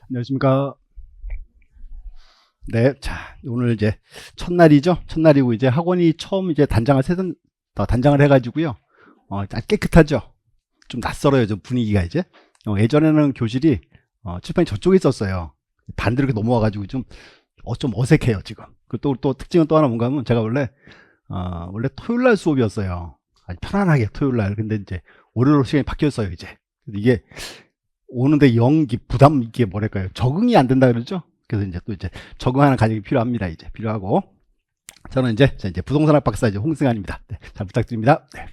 안녕하십니까. 네, 자, 오늘 이제 첫날이죠. 첫날이고 이제 학원이 처음 이제 단장을 해가지고요. 깨끗하죠. 좀 낯설어요, 좀 분위기가 이제. 예전에는 교실이 칠판이 저쪽에 있었어요. 반대로 이렇게 넘어와가지고 좀 어색해요 지금. 또 특징은 또 하나 뭔가 하면 제가 원래 토요일 날 수업이었어요. 아주 편안하게 토요일 날. 근데 이제 월요일 시간이 바뀌었어요 이제. 이게 오는데 부담, 이게 뭐랄까요, 적응이 안 된다 그러죠. 그래서 이제 적응하는 과정이 필요합니다. 이제 필요하고. 저는 이제 부동산학 박사 이제 홍승환입니다. 네, 잘 부탁드립니다. 네.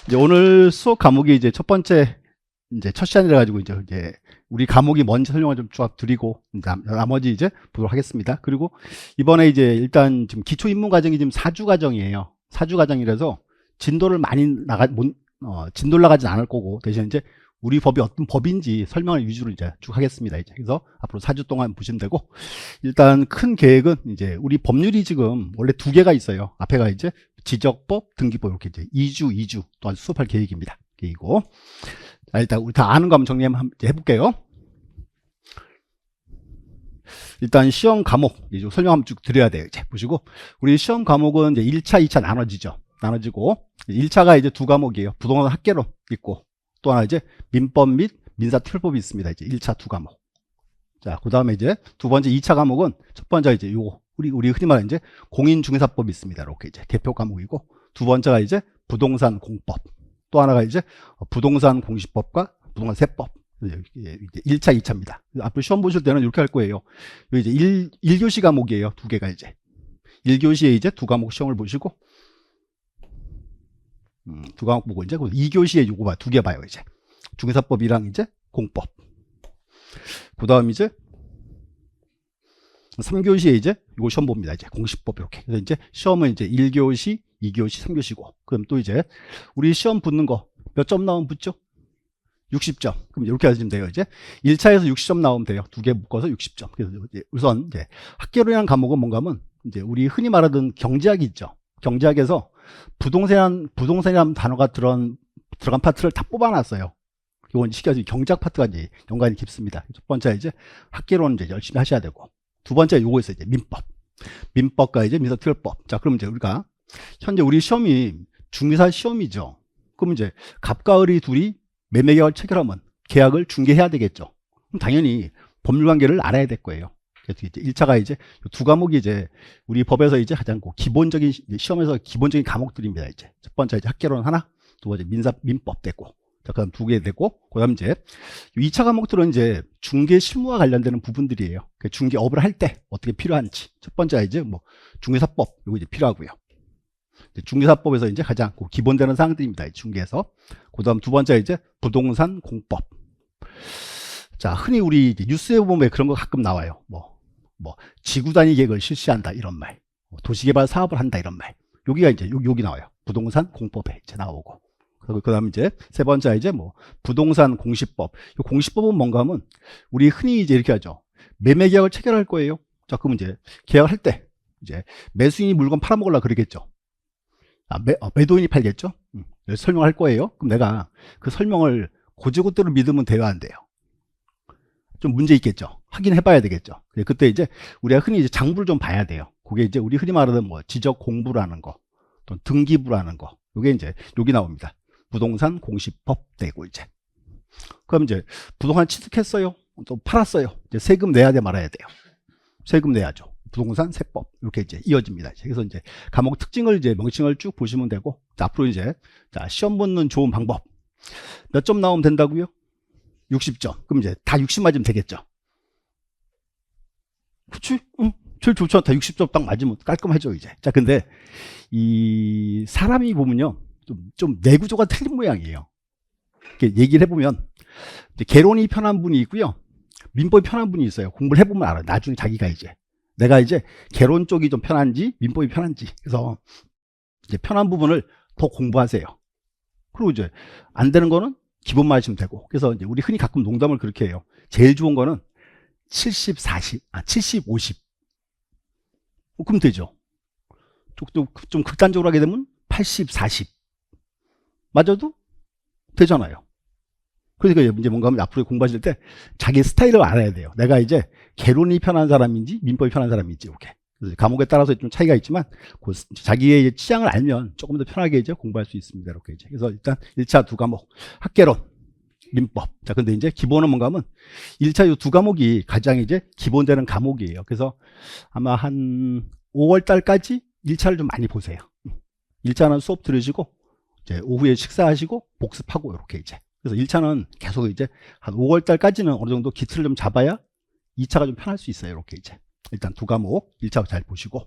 이제 오늘 수업 과목이 이제 첫 번째 이제 첫 시간이라 가지고 이제 우리 과목이 뭔지 설명을 좀 쭉 드리고 나머지 이제 보도록 하겠습니다. 그리고 이번에 이제 일단 지금 기초 입문 과정이 지금 4주 과정이에요. 4주 과정이라서 진도를 나가진 않을 거고, 대신 이제 우리 법이 어떤 법인지 설명을 위주로 이제 쭉 하겠습니다. 이제 그래서 앞으로 4주 동안 보시면 되고, 일단 큰 계획은 이제 우리 법률이 지금 원래 2개가 있어요. 앞에가 이제 지적법, 등기법, 이렇게 이제 2주 또한 수업할 계획입니다. 계획이고. 자, 일단 우리 다 아는 거 한번 정리 한번 해볼게요. 일단 시험 과목 이제 설명 한번 쭉 드려야 돼요. 이제 보시고, 우리 시험 과목은 이제 1차, 2차 나눠지고 1차가 이제 2과목이에요. 부동산 학개론 있고, 또 하나 이제 민법 및 민사특별법이 있습니다. 이제 1차 2과목. 자, 그 다음에 이제 두 번째 2차 과목은 첫 번째가 이제 요거 우리 흔히 말하는 이제 공인중개사법이 있습니다. 이렇게 이제 대표 과목이고, 두 번째가 이제 부동산 공법, 또 하나가 이제 부동산 공시법과 부동산 세법. 이제 1차, 2차입니다. 앞으로 시험 보실 때는 이렇게 할 거예요. 이제 1교시 과목이에요. 2개가 이제 1교시에 이제 2과목 시험을 보시고, 2과목 보고 이제 2교시에 요거 2개 봐요. 이제 중개사법이랑 이제 공법. 그 다음 이제 3교시에 이제 요거 시험 봅니다. 이제 공시법. 이렇게. 그래서 이제 시험은 이제 1교시, 2교시, 3교시고, 그럼 또 이제 우리 시험 붙는 거 몇 점 나오면 붙죠? 60점. 그럼 이렇게 하시면 돼요. 이제 1차에서 60점 나오면 돼요. 2개 묶어서 60점. 그래서 이제 우선 이제 학개론이라는 과목은 뭔가 하면 이제 우리 흔히 말하던 경제학이 있죠. 경제학에서 부동산이라는 단어가 들어간 파트를 다 뽑아놨어요. 이건 시켜서 경제학 파트가 이제 연관이 깊습니다. 첫 번째 이제 학개론 이제 열심히 하셔야 되고, 두 번째 요거 있어요. 이제 민법과 이제 민사특별법. 자, 그럼 이제 우리가 현재 우리 시험이 중개사 시험이죠. 그럼 이제 갑과 을이 둘이 매매계약을 체결하면 계약을 중개해야 되겠죠. 그럼 당연히 법률관계를 알아야 될 거예요. 그래서 이제 1차가 이제 2과목이 이제 우리 법에서 이제 가장 기본적인, 시험에서 기본적인 과목들입니다. 이제 첫 번째 이제 학개론 하나, 두 번째 민법 되고, 자, 그다음 2개 되고, 그다음 이제 2차 과목들은 이제 중개 실무와 관련되는 부분들이에요. 중개업을 할 때 어떻게 필요한지. 첫 번째가 이제 뭐 중개사법, 이거 이제 필요하고요. 중개사법에서 이제 가장 기본되는 사항들입니다. 중개에서. 그다음 두 번째 이제 부동산 공법. 자, 흔히 우리 뉴스에 보면 그런 거 가끔 나와요. 뭐 지구 단위 계획을 실시한다 이런 말, 도시개발 사업을 한다 이런 말. 여기가 이제 여기 나와요. 부동산 공법에 이제 나오고. 그다음 이제 세 번째 이제 뭐 부동산 공시법. 이 공시법은 뭔가 하면 우리 흔히 이제 이렇게 하죠. 매매 계약을 체결할 거예요. 자, 그럼 이제 계약을 할 때 이제 매수인이 물건 팔아먹으려고 그러겠죠. 매도인이 팔겠죠. 설명할 거예요. 그럼 내가 그 설명을 고지고대로 믿으면 돼요, 안 돼요? 좀 문제 있겠죠. 확인해 봐야 되겠죠. 그때 이제 우리가 흔히 이제 장부를 좀 봐야 돼요. 그게 이제 우리 흔히 말하는 뭐 지적 공부라는 거, 또 등기부라는 거. 요게 이제 여기 나옵니다. 부동산 공시법 되고 이제. 그럼 이제 부동산 취득했어요. 또 팔았어요. 이제 세금 내야 돼 말아야 돼요. 세금 내야죠. 부동산 세법 이렇게 이제 이어집니다. 그래서 이제 과목 특징을 이제 명칭을 쭉 보시면 되고, 자, 앞으로 이제 자, 시험 보는 좋은 방법. 몇 점 나오면 된다고요? 60점. 그럼 이제 다 60 맞으면 되겠죠. 그치? 제일 좋지 않다. 60점 딱 맞으면 깔끔하죠, 이제. 자, 근데 이 사람이 보면요, 좀 내구조가 틀린 모양이에요. 이렇게 얘기를 해보면 이제 개론이 편한 분이 있고요, 민법이 편한 분이 있어요. 공부를 해보면 알아요. 나중에 자기가 이제 내가 이제 개론 쪽이 좀 편한지 민법이 편한지. 그래서 이제 편한 부분을 더 공부하세요. 그리고 이제 안 되는 거는 기본만 하시면 되고. 그래서 이제 우리 흔히 가끔 농담을 그렇게 해요. 제일 좋은 거는 70, 40, 70, 50. 그럼 되죠. 좀 극단적으로 하게 되면 80, 40. 맞아도 되잖아요. 그러니까 이제 뭔가 하면 앞으로 공부하실 때 자기 스타일을 알아야 돼요. 내가 이제 개론이 편한 사람인지 민법이 편한 사람인지. 오케이. 그래서 과목에 따라서 좀 차이가 있지만 자기의 취향을 알면 조금 더 편하게 이제 공부할 수 있습니다. 이렇게 이제. 그래서 일단 1차 두 과목 학개론, 민법. 자, 근데 이제 기본은 뭔가 하면 1차 이 두 과목이 가장 이제 기본되는 과목이에요. 그래서 아마 한 5월 달까지 1차를 좀 많이 보세요. 1차는 수업 들으시고 이제 오후에 식사하시고 복습하고 이렇게 이제. 그래서 1차는 계속 이제 한 5월 달까지는 어느 정도 기틀을 좀 잡아야 2차가 좀 편할 수 있어요. 이렇게 이제. 일단 두 과목 1차 잘 보시고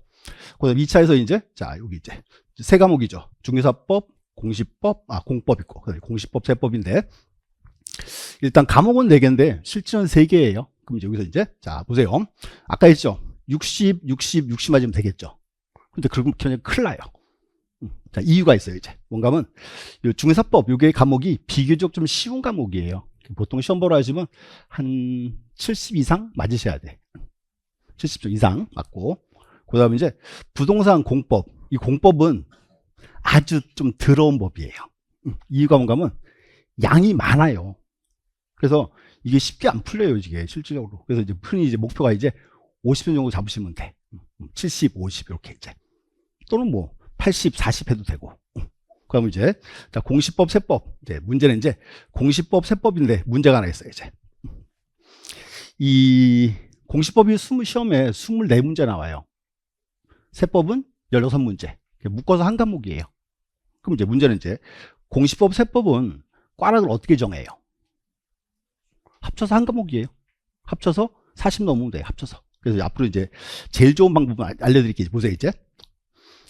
그다음 2차에서 이제 자, 여기 이제 세 과목이죠. 중개사법, 공시법, 공법 있고 그다음에 공시법 세법인데 일단 과목은 4개인데 실질은 3개예요. 그럼 이제 여기서 이제 자, 보세요. 아까 했죠. 60, 60 맞으면 되겠죠. 근데 그러면 그냥 큰일 나요. 자, 이유가 있어요, 이제. 뭔가 하면, 중개사법, 요게 과목이 비교적 좀 쉬운 과목이에요. 보통 시험 보러 하시면 한 70 이상 맞으셔야 돼. 70점 이상 맞고. 그 다음에 이제 부동산 공법. 이 공법은 아주 좀 더러운 법이에요. 이유가 뭔가 하면 양이 많아요. 그래서 이게 쉽게 안 풀려요, 이게 실질적으로. 그래서 이제 흔히 이제 목표가 이제 50점 정도 잡으시면 돼. 70, 50 이렇게 이제. 또는 뭐 80, 40 해도 되고. 그러면 이제 자, 공시법, 세법. 이제 문제는 이제 공시법, 세법인데 문제가 하나 있어요, 이제. 이 공시법이 시험에 24문제 나와요. 세법은 16문제. 묶어서 한 과목이에요. 그럼 이제 문제는 이제 공시법, 세법은 과락을 어떻게 정해요? 합쳐서 한 과목이에요. 합쳐서 40 넘으면 돼요. 합쳐서. 그래서 앞으로 이제 제일 좋은 방법을 알려드릴게요. 보세요, 이제.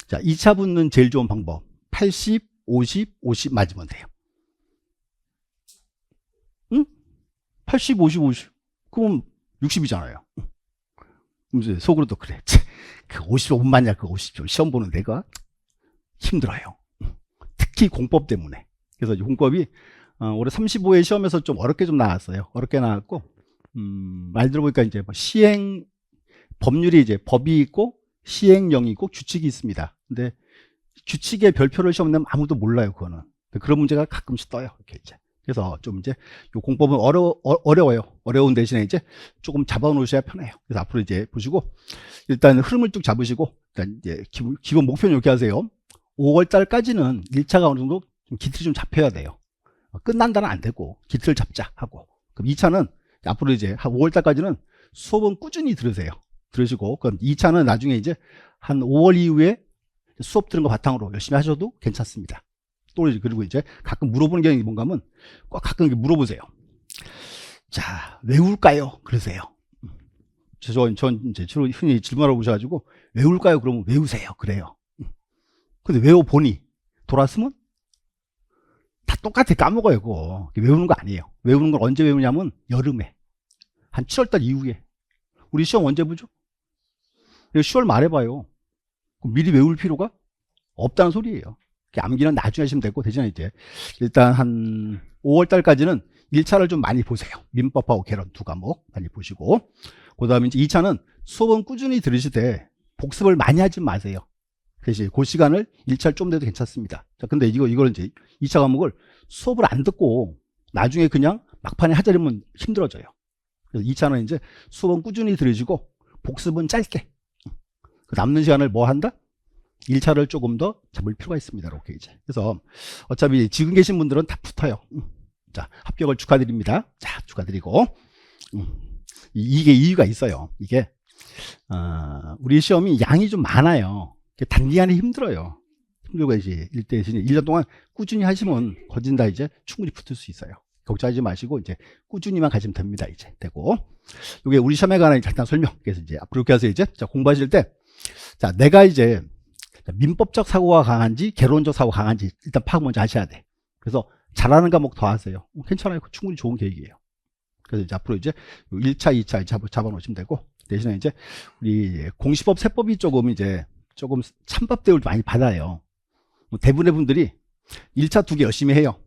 자, 2차 붙는 제일 좋은 방법. 80, 50, 50 맞으면 돼요. 응? 80, 50, 50. 그럼 60이잖아요. 이제 속으로도 그래. 그 55분 맞냐, 그 50점. 시험 보는 데가 힘들어요. 특히 공법 때문에. 그래서 공법이 올해 35회 시험에서 좀 어렵게 좀 나왔어요. 어렵게 나왔고, 말 들어보니까 이제 뭐 시행, 법률이 이제 법이 있고, 시행령이 있고, 규칙이 있습니다. 근데 규칙의 별표를 시험 내면 아무도 몰라요, 그거는. 그런 문제가 가끔씩 떠요. 이렇게 이제. 그래서 좀 이제 요 공법은 어려워요. 어려운 대신에 이제 조금 잡아놓으셔야 편해요. 그래서 앞으로 이제 보시고, 일단 흐름을 쭉 잡으시고, 일단 이제 기본 목표는 이렇게 하세요. 5월 달까지는 1차가 어느 정도 좀 기틀이 좀 잡혀야 돼요. 끝난다는 안 되고, 기틀을 잡자 하고. 그럼 2차는 앞으로 이제 한 5월 달까지는 수업은 꾸준히 들으세요. 들으시고, 그럼 2차는 나중에 이제 한 5월 이후에 수업 들은 거 바탕으로 열심히 하셔도 괜찮습니다. 또 그리고 이제 가끔 물어보는 게 뭔가 하면 꼭 가끔 물어보세요. 자, 외울까요? 그러세요. 전 이제 주로 흔히 질문하러 오셔가지고 외울까요? 그러면 외우세요. 그래요. 근데 외워보니 돌았으면 다 똑같아. 까먹어요. 그거 외우는 거 아니에요. 외우는 걸 언제 외우냐면 여름에 한 7월달 이후에. 우리 시험 언제 보죠? 10월 말에 봐요. 미리 외울 필요가 없다는 소리예요. 암기는 나중에 하시면 되고, 대신에 이제 일단 한 5월 달까지는 1차를 좀 많이 보세요. 민법하고 개론 두 과목 많이 보시고, 그 다음에 이제 2차는 수업은 꾸준히 들으시되 복습을 많이 하지 마세요. 그래서 그 시간을 1차를 좀 내도 괜찮습니다. 자, 근데 이걸 이제 2차 과목을 수업을 안 듣고 나중에 그냥 막판에 하자면 힘들어져요. 그래서 2차는 이제 수업은 꾸준히 들으시고 복습은 짧게. 남는 시간을 뭐 한다? 1차를 조금 더 잡을 필요가 있습니다. 이렇게 이제. 그래서 어차피 지금 계신 분들은 다 붙어요. 자, 합격을 축하드립니다. 자, 축하드리고. 이게 이유가 있어요. 이게, 우리 시험이 양이 좀 많아요. 단기간에 힘들어요. 힘들고 이제 1년 동안 꾸준히 하시면 거진 다 이제 충분히 붙을 수 있어요. 걱정하지 마시고 이제 꾸준히만 가시면 됩니다. 이제 되고. 이게 우리 시험에 관한 간단 설명. 그래서 이제 앞으로 이렇게 해서 이제 자, 공부하실 때 자, 내가 이제 민법적 사고가 강한지 개론적 사고가 강한지 일단 파악 먼저 하셔야 돼. 그래서 잘하는 과목 더 하세요. 괜찮아요. 충분히 좋은 계획이에요. 그래서 이제 앞으로 이제 1차, 2차 잡아놓으시면 되고, 대신에 이제 우리 공시법, 세법이 조금 찬밥 대우를 많이 받아요. 대부분의 분들이 1차 2개 열심히 해요.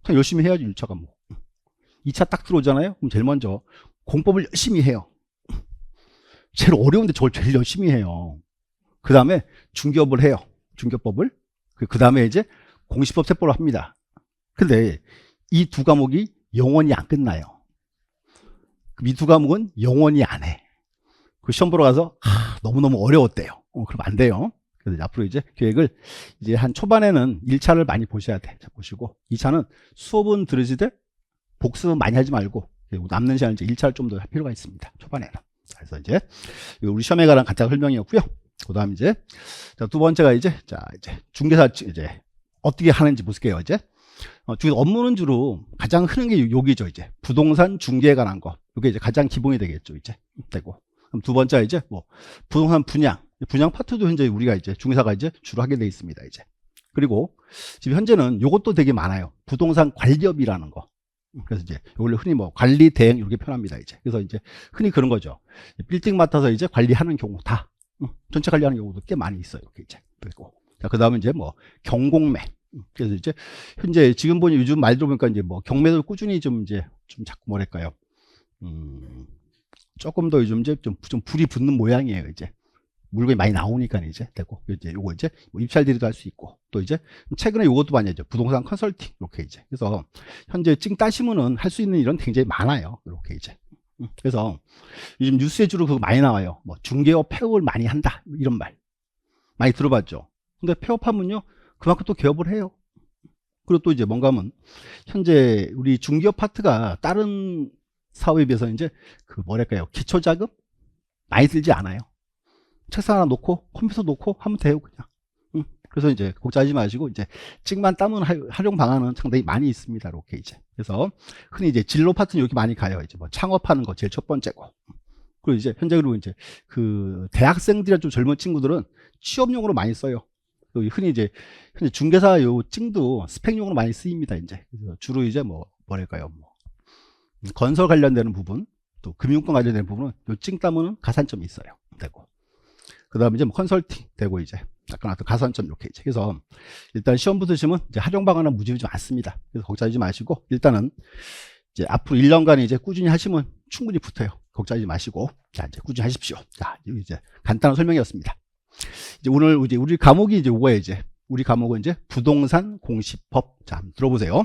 열심히 해야지 1차 과목. 2차 딱 들어오잖아요. 그럼 제일 먼저 공법을 열심히 해요. 제일 어려운데 저걸 제일 열심히 해요. 그 다음에 중개업을 해요. 중개법을. 그 다음에 이제 공시법, 세법을 합니다. 근데 이 두 과목이 영원히 안 끝나요. 이 두 과목은 영원히 안 해. 그 시험 보러 가서 너무너무 어려웠대요. 그럼 안 돼요. 그래서 앞으로 이제 계획을 이제 한 초반에는 1차를 많이 보셔야 돼. 자, 보시고 2차는 수업은 들으시되 복습은 많이 하지 말고 남는 시간은 이제 1차를 좀 더 할 필요가 있습니다. 초반에는. 그래서 이제 우리 시험에 관한 간단한 설명이었고요. 그다음 이제 자, 두 번째가 이제 중개사 이제 어떻게 하는지 보실게요. 이제 업무는 주로 가장 흔한 게 여기죠. 이제 부동산 중개에 관한 거. 이게 이제 가장 기본이 되겠죠. 이제 되고. 그럼 두 번째가 이제 뭐 부동산 분양 파트도 현재 우리가 이제 중개사가 이제 주로 하게 돼 있습니다. 이제 그리고 지금 현재는 요것도 되게 많아요. 부동산 관리업이라는 거. 그래서 이제 원래 흔히 뭐 관리 대행 이렇게 표현합니다. 이제 그래서 이제 흔히 그런 거죠. 빌딩 맡아서 이제 관리하는 경우 다 전체 관리하는 경우도 꽤 많이 있어요. 이렇게 이제 그리고 자 그다음에 이제 뭐 경공매. 그래서 이제 현재 지금 보니 요즘 말 들어보니까 이제 뭐 경매도 꾸준히 좀 자꾸 뭐랄까요. 조금 더 요즘 이제 좀 불이 붙는 모양이에요. 이제 물건이 많이 나오니까 이제 되고 이제 요거 이제 뭐 입찰 대리도 할 수 있고 또 이제 최근에 요것도 많이 하죠. 부동산 컨설팅 이렇게 이제 그래서 현재 찡 따시면은 할 수 있는 일은 굉장히 많아요. 이렇게 이제 그래서 요즘 뉴스에 주로 그거 많이 나와요. 뭐 중개업 폐업을 많이 한다 이런 말 많이 들어봤죠. 근데 폐업하면요 그만큼 또 개업을 해요. 그리고 또 이제 뭔가 하면 현재 우리 중개업 파트가 다른 사업에 비해서 이제 그 뭐랄까요 기초자금 많이 들지 않아요. 책상 하나 놓고 컴퓨터 놓고 하면 돼요 그냥. 그래서 이제 걱정하지 마시고 이제 찍만 따면 활용 방안은 상당히 많이 있습니다. 이렇게 이제 그래서 흔히 이제 진로 파트는 이렇게 많이 가요. 이제 뭐 창업하는 거 제일 첫 번째고. 그리고 이제 현재 그리고 이제 그 대학생들이나 좀 젊은 친구들은 취업용으로 많이 써요. 흔히 이제 현재 중개사 요 찡도 스펙용으로 많이 쓰입니다. 이제 그래서 주로 이제 뭐 뭐랄까요 뭐 건설 관련되는 부분 또 금융권 관련되는 부분은 요 찡 따면은 가산점이 있어요. 되고 그 다음에 이제 뭐 컨설팅 되고 이제 약간 어떤 가산점 이렇게 이제 그래서 일단 시험 붙으시면 이제 활용 방안은 무지무지 많습니다. 그래서 걱정하지 마시고 일단은 이제 앞으로 1년간 이제 꾸준히 하시면 충분히 붙어요. 걱정하지 마시고 자 이제 꾸준히 하십시오. 자 이제 간단한 설명이었습니다. 이제 오늘 이제 우리 과목이 이제 요거예요. 이제 우리 과목은 이제 부동산 공시법. 자 한번 들어보세요.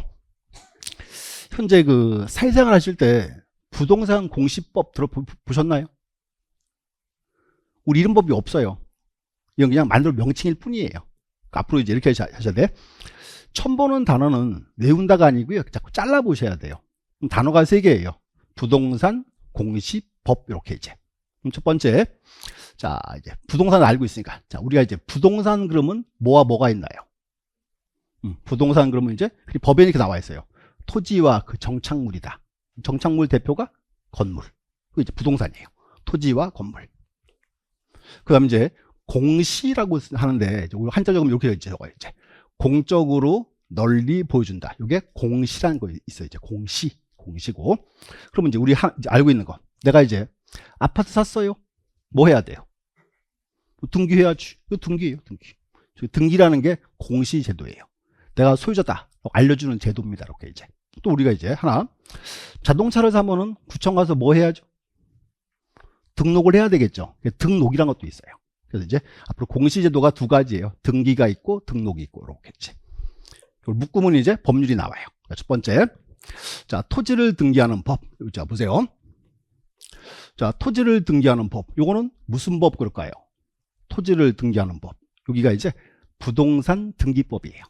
현재 그 사회생활 하실 때 부동산 공시법 들어보셨나요? 우리 이런 법이 없어요. 이건 그냥 만들어 명칭일 뿐이에요. 앞으로 이제 이렇게 하셔야 돼. 처음 보는 단어는 외운다가 아니고요. 자꾸 잘라 보셔야 돼요. 단어가 3개예요. 부동산 공시법 이렇게 이제. 첫 번째, 자 이제 부동산을 알고 있으니까, 자 우리가 이제 부동산 그러면 뭐와 뭐가 있나요? 부동산 그러면 이제 법에 이렇게 나와 있어요. 토지와 그 정착물이다. 정착물 대표가 건물. 그 이제 부동산이에요. 토지와 건물. 그다음 이제 공시라고 하는데 한자 적으면 이렇게 이제 적어요. 이제 공적으로 널리 보여준다. 이게 공시라는 거 있어요. 이제 공시고. 그러면 이제 우리 이제 알고 있는 거. 내가 이제 아파트 샀어요. 뭐 해야 돼요? 등기해야지. 이거 등기예요. 등기라는 게 공시 제도예요. 내가 소유자다. 알려주는 제도입니다. 이렇게 이제. 또 우리가 이제 하나 자동차를 사면은 구청 가서 뭐 해야죠? 등록을 해야 되겠죠. 등록이라는 것도 있어요. 그래서 이제 앞으로 공시제도가 2가지예요. 등기가 있고 등록이 있고 이렇게 이제. 이걸 묶으면 이제 법률이 나와요. 첫 번째, 자 토지를 등기하는 법. 자 보세요. 자 토지를 등기하는 법. 요거는 무슨 법 그럴까요? 토지를 등기하는 법. 여기가 이제 부동산 등기법이에요.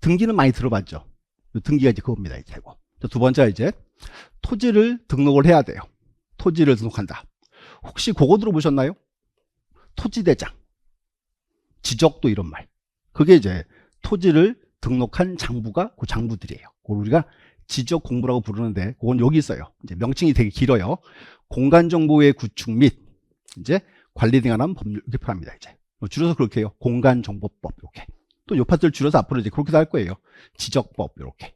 등기는 많이 들어봤죠. 등기가 이제 그겁니다. 이제 되고. 두 번째가 이제 토지를 등록을 해야 돼요. 토지를 등록한다. 혹시 그거 들어보셨나요? 토지대장, 지적도 이런 말. 그게 이제 토지를 등록한 장부가 그 장부들이에요. 그걸 우리가 지적 공부라고 부르는데 그건 여기 있어요. 이제 명칭이 되게 길어요. 공간정보의 구축 및 이제 관리 등에 관한 법률 이렇게 표합니다. 이제 줄여서 그렇게 해요. 공간정보법 이렇게. 또 요 파트를 줄여서 앞으로 이제 그렇게도 할 거예요. 지적법 이렇게.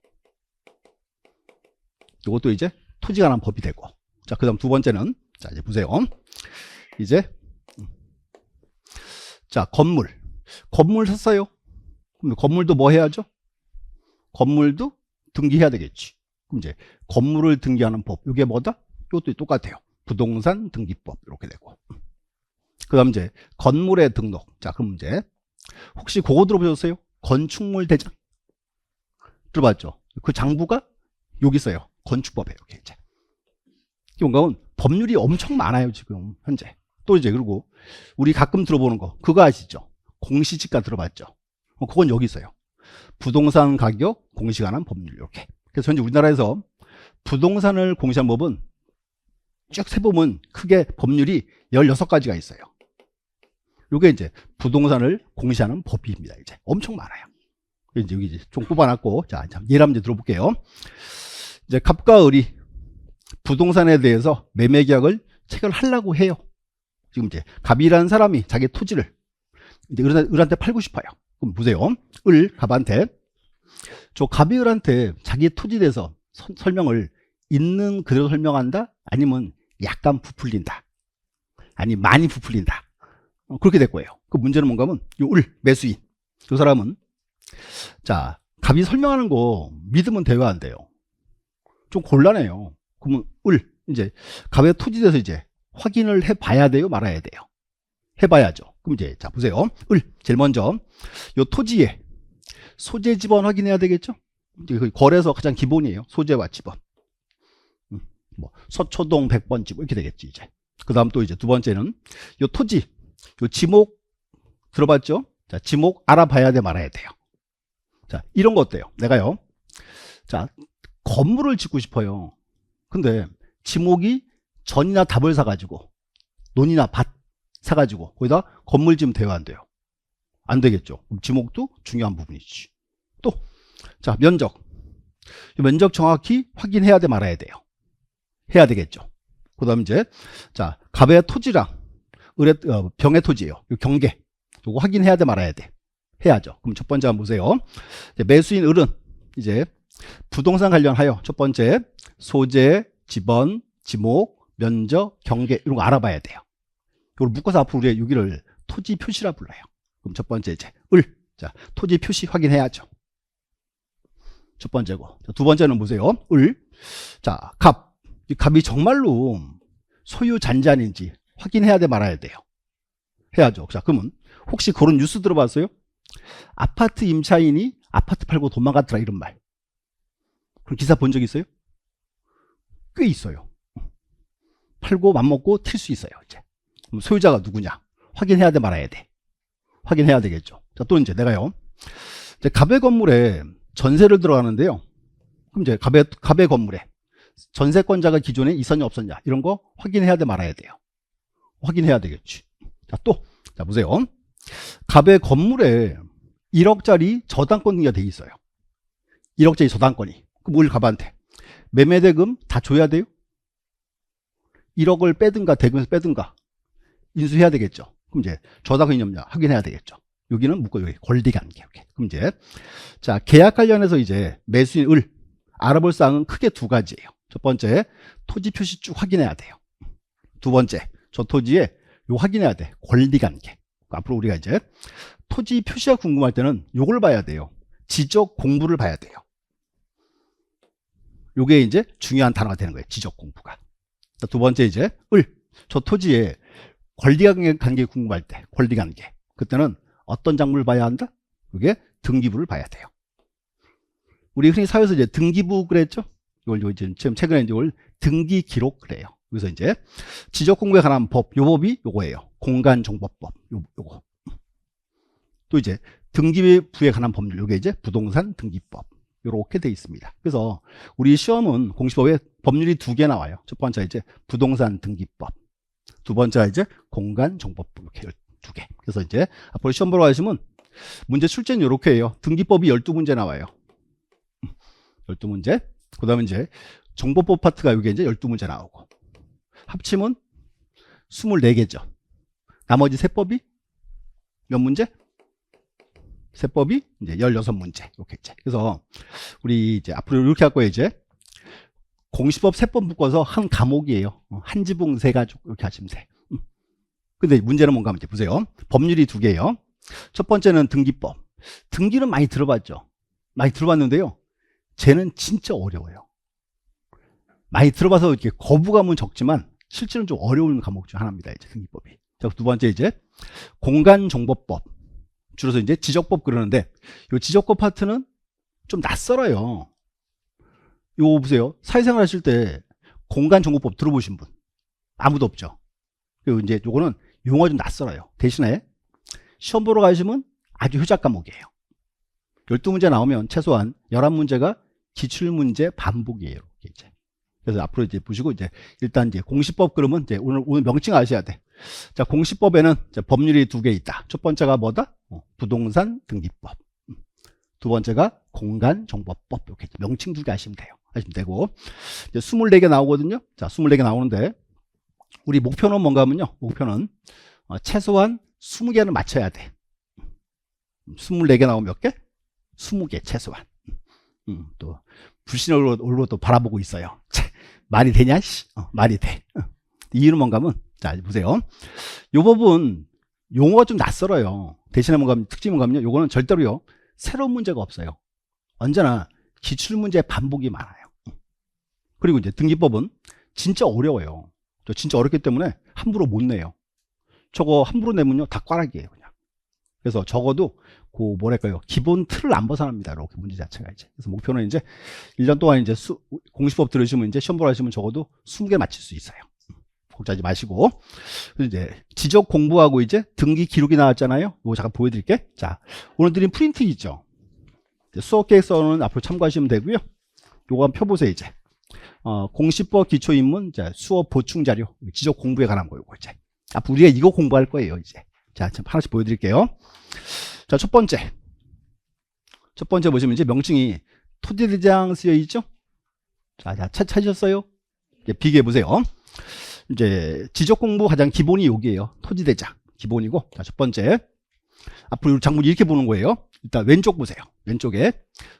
이것도 이제 토지에 관한 법이 되고. 자, 그다음 두 번째는 자 이제 보세요. 이제 자 건물 샀어요. 그럼 건물도 뭐 해야죠? 건물도 등기해야 되겠지. 그럼 이제 건물을 등기하는 법. 이게 뭐다? 이것도 똑같아요. 부동산 등기법 이렇게 되고. 그다음 이제 건물의 등록. 자 그럼 이제 혹시 그거 들어보셨어요? 건축물 대장 들어봤죠? 그 장부가 여기 있어요. 건축법에 여기 이제. 뭔가는 법률이 엄청 많아요, 지금 현재. 또 이제 그리고 우리 가끔 들어보는 거 그거 아시죠? 공시지가 들어봤죠? 그건 여기 있어요. 부동산 가격 공시에 관한 법률 이렇게. 그래서 현재 우리나라에서 부동산을 공시한 법은 쭉 세보면 크게 법률이 16가지가 있어요. 이게 이제 부동산을 공시하는 법입니다. 이제 엄청 많아요. 이제 여기 이제 좀 뽑아놨고, 자, 예를 한번 들어볼게요. 이제 갑과 을이 부동산에 대해서 매매 계약을 체결하려고 해요. 지금 이제 갑이라는 사람이 자기 토지를 이제 을한테 팔고 싶어요. 그럼 보세요. 갑한테 저 갑이 을한테 자기 토지에 대해서 설명을 있는 그대로 설명한다? 아니면 약간 부풀린다? 아니 많이 부풀린다? 그렇게 될 거예요. 그 문제는 뭔가 하면 이 매수인 이 사람은 자 갑이 설명하는 거 믿으면 돼요, 안 돼요? 좀 곤란해요. 그러면 이제 갑의 토지에 대해서 이제 확인을 해봐야 돼요, 말아야 돼요? 해봐야죠. 그럼 이제 자 보세요. 제일 먼저 이 토지에 소재 지번 확인해야 되겠죠? 이제 거래소 가장 기본이에요. 소재와 지번. 뭐 서초동 100번집 이렇게 되겠지 이제. 그 다음 또 이제 두 번째는 이 토지, 요 지목 들어봤죠? 자 지목 알아봐야 돼, 말아야 돼요? 자 이런 거 어때요? 내가요. 자 건물을 짓고 싶어요. 근데 지목이 전이나 답을 사가지고 논이나 밭 사가지고 거기다 건물 지으면 돼요, 안 돼요? 안 되겠죠. 그럼 지목도 중요한 부분이지. 또 자 면적, 면적 정확히 확인해야 돼, 말아야 돼요? 해야 되겠죠. 그 다음 이제 자 갑의 토지랑 병의 토지예요. 이 경계 이거 확인해야 돼, 말아야 돼? 해야죠. 그럼 첫 번째 한번 보세요. 매수인 을은 이제 부동산 관련하여 첫 번째 소재, 지번, 지목, 면적, 경계 이런 거 알아봐야 돼요. 이걸 묶어서 앞으로 우리가 여기를 토지 표시라 불러요. 그럼 첫 번째 이제 자 토지 표시 확인해야죠. 첫 번째고. 두 번째는 보세요. 자 갑이 정말로 소유 잔잔인지 확인해야 돼, 말아야 돼요? 해야죠. 자 그러면 혹시 그런 뉴스 들어봤어요? 아파트 임차인이 아파트 팔고 도망갔더라, 이런 말. 그런 기사 본 적 있어요? 꽤 있어요. 팔고 맘먹고 튈 수 있어요. 이제 그럼 소유자가 누구냐 확인해야 돼, 말아야 돼? 확인해야 되겠죠. 자 또 이제 내가요, 이제 갑의 건물에 전세를 들어가는데요. 그럼 이제 갑의 건물에 전세권자가 기존에 있었냐 없었냐 이런 거 확인해야 돼, 말아야 돼요? 확인해야 되겠지. 자 보세요. 갑의 건물에 1억짜리 저당권 등기가 돼 있어요. 1억짜리 저당권이. 그럼 갑한테 매매대금 다 줘야 돼요? 1억을 빼든가 대금에서 빼든가 인수해야 되겠죠. 그럼 이제 저당권이 없냐 확인해야 되겠죠. 여기는 묶어 여기 권리관계. 그럼 이제 자 계약 관련해서 이제 매수인 알아볼 사항은 크게 두 가지예요. 첫 번째 토지 표시 쭉 확인해야 돼요. 두 번째 저 토지에 요 확인해야 돼, 권리관계. 앞으로 우리가 이제 토지 표시가 궁금할 때는 요걸 봐야 돼요. 지적 공부를 봐야 돼요. 요게 이제 중요한 단어가 되는 거예요, 지적 공부가. 두 번째 이제 저 토지에 권리관계 궁금할 때 권리관계. 그때는 어떤 작물을 봐야 한다? 그게 등기부를 봐야 돼요. 우리 흔히 사회에서 이제 등기부 그랬죠? 이걸 이제 지금 최근에 이걸 등기 기록 그래요. 그래서 이제 지적 공부에 관한 법, 요 법이 요거예요. 공간정보법, 요거. 또 이제 등기부에 관한 법률, 요게 이제 부동산 등기법. 요렇게 돼 있습니다. 그래서 우리 시험은 공시법에 법률이 2개 나와요. 첫 번째 이제 부동산 등기법, 두 번째 이제 공간정보법, 이렇게 2개. 그래서 이제 앞으로 시험 보러 가시면 문제 출제는 요렇게 해요. 등기법이 12문제 나와요. 12문제. 그 다음에 이제 정보법 파트가 여기 이제 12문제 나오고, 합치면 24개죠. 나머지 세법이 몇 문제? 세법이 이제 16문제. 이렇게 이제. 그래서 우리 이제 앞으로 이렇게 할 거예요. 이제 공시법 세법 묶어서 한 과목이에요. 한 지붕 세 가지고 이렇게 하시면 돼. 근데 문제는 뭔가 하면 이제 보세요. 법률이 2개예요. 첫 번째는 등기법. 등기는 많이 들어봤죠. 많이 들어봤는데요. 쟤는 진짜 어려워요. 많이 들어봐서 이렇게 거부감은 적지만 실제로는 좀 어려운 과목 중 하나입니다. 이제 등기법이. 자, 두 번째 이제 공간정보법. 줄여서 이제 지적법 그러는데 이 지적법 파트는 좀 낯설어요. 요거 보세요. 사회생활 하실 때 공간정보법 들어보신 분 아무도 없죠. 그리고 이제 요거는 용어가 좀 낯설어요. 대신에 시험 보러 가시면 아주 효자 과목이에요. 12문제 나오면 최소한 11문제가 기출문제 반복이에요. 이렇게 이제. 그래서 앞으로 이제 보시고 이제 일단 이제 공시법 그러면 이제 오늘 명칭 아셔야 돼. 자, 공시법에는 이제 법률이 두 개 있다. 첫 번째가 뭐다? 부동산 등기법. 두 번째가 공간정보법. 이렇게 명칭 두 개 아시면 돼요. 하시면 되고. 이제 24개 나오거든요. 자, 24개 나오는데 우리 목표는 뭔가 하면요. 목표는 최소한 20개는 맞춰야 돼. 24개 나오면 몇 개? 20개 최소한. 또 불신으로 또 바라보고 있어요. 말이 되냐? 말이 돼. 이유는 뭔가 하면 자, 보세요. 요 법은 용어가 좀 낯설어요. 대신에 뭔가 하면 특징이 뭔가 하면요. 요거는 절대로요. 새로운 문제가 없어요. 언제나 기출문제 반복이 많아요. 그리고 이제 등기법은 진짜 어려워요. 진짜 어렵기 때문에 함부로 못 내요. 저거 함부로 내면요. 다 꽈락이에요. 그냥. 그래서 적어도 그 뭐랄까요. 기본 틀을 안 벗어납니다. 이렇게 문제 자체가 이제. 그래서 목표는 이제 1년 동안 이제 공시법 들으시면 이제 시험 보러 하시면 적어도 20개 맞힐 수 있어요. 걱정하지 마시고. 그래서 이제 지적 공부하고 이제 등기 기록이 나왔잖아요. 이거 잠깐 보여드릴게. 자, 오늘 드린 프린트 있죠. 수업 계획서는 앞으로 참고하시면 되고요. 요거 한번 펴보세요 이제. 공시법 기초입문 수업 보충 자료 지적 공부에 관한 거고 이제. 앞으로 우리가 이거 공부할 거예요 이제. 자, 하나씩 보여드릴게요. 자, 첫 번째 보시면 이제 명칭이 토지대장 쓰여 있죠. 자, 찾으셨어요? 비교해 보세요. 이제 지적 공부 가장 기본이 여기에요. 토지대장 기본이고. 자, 첫 번째. 앞으로 장문 이렇게 보는 거예요. 일단 왼쪽 보세요. 왼쪽에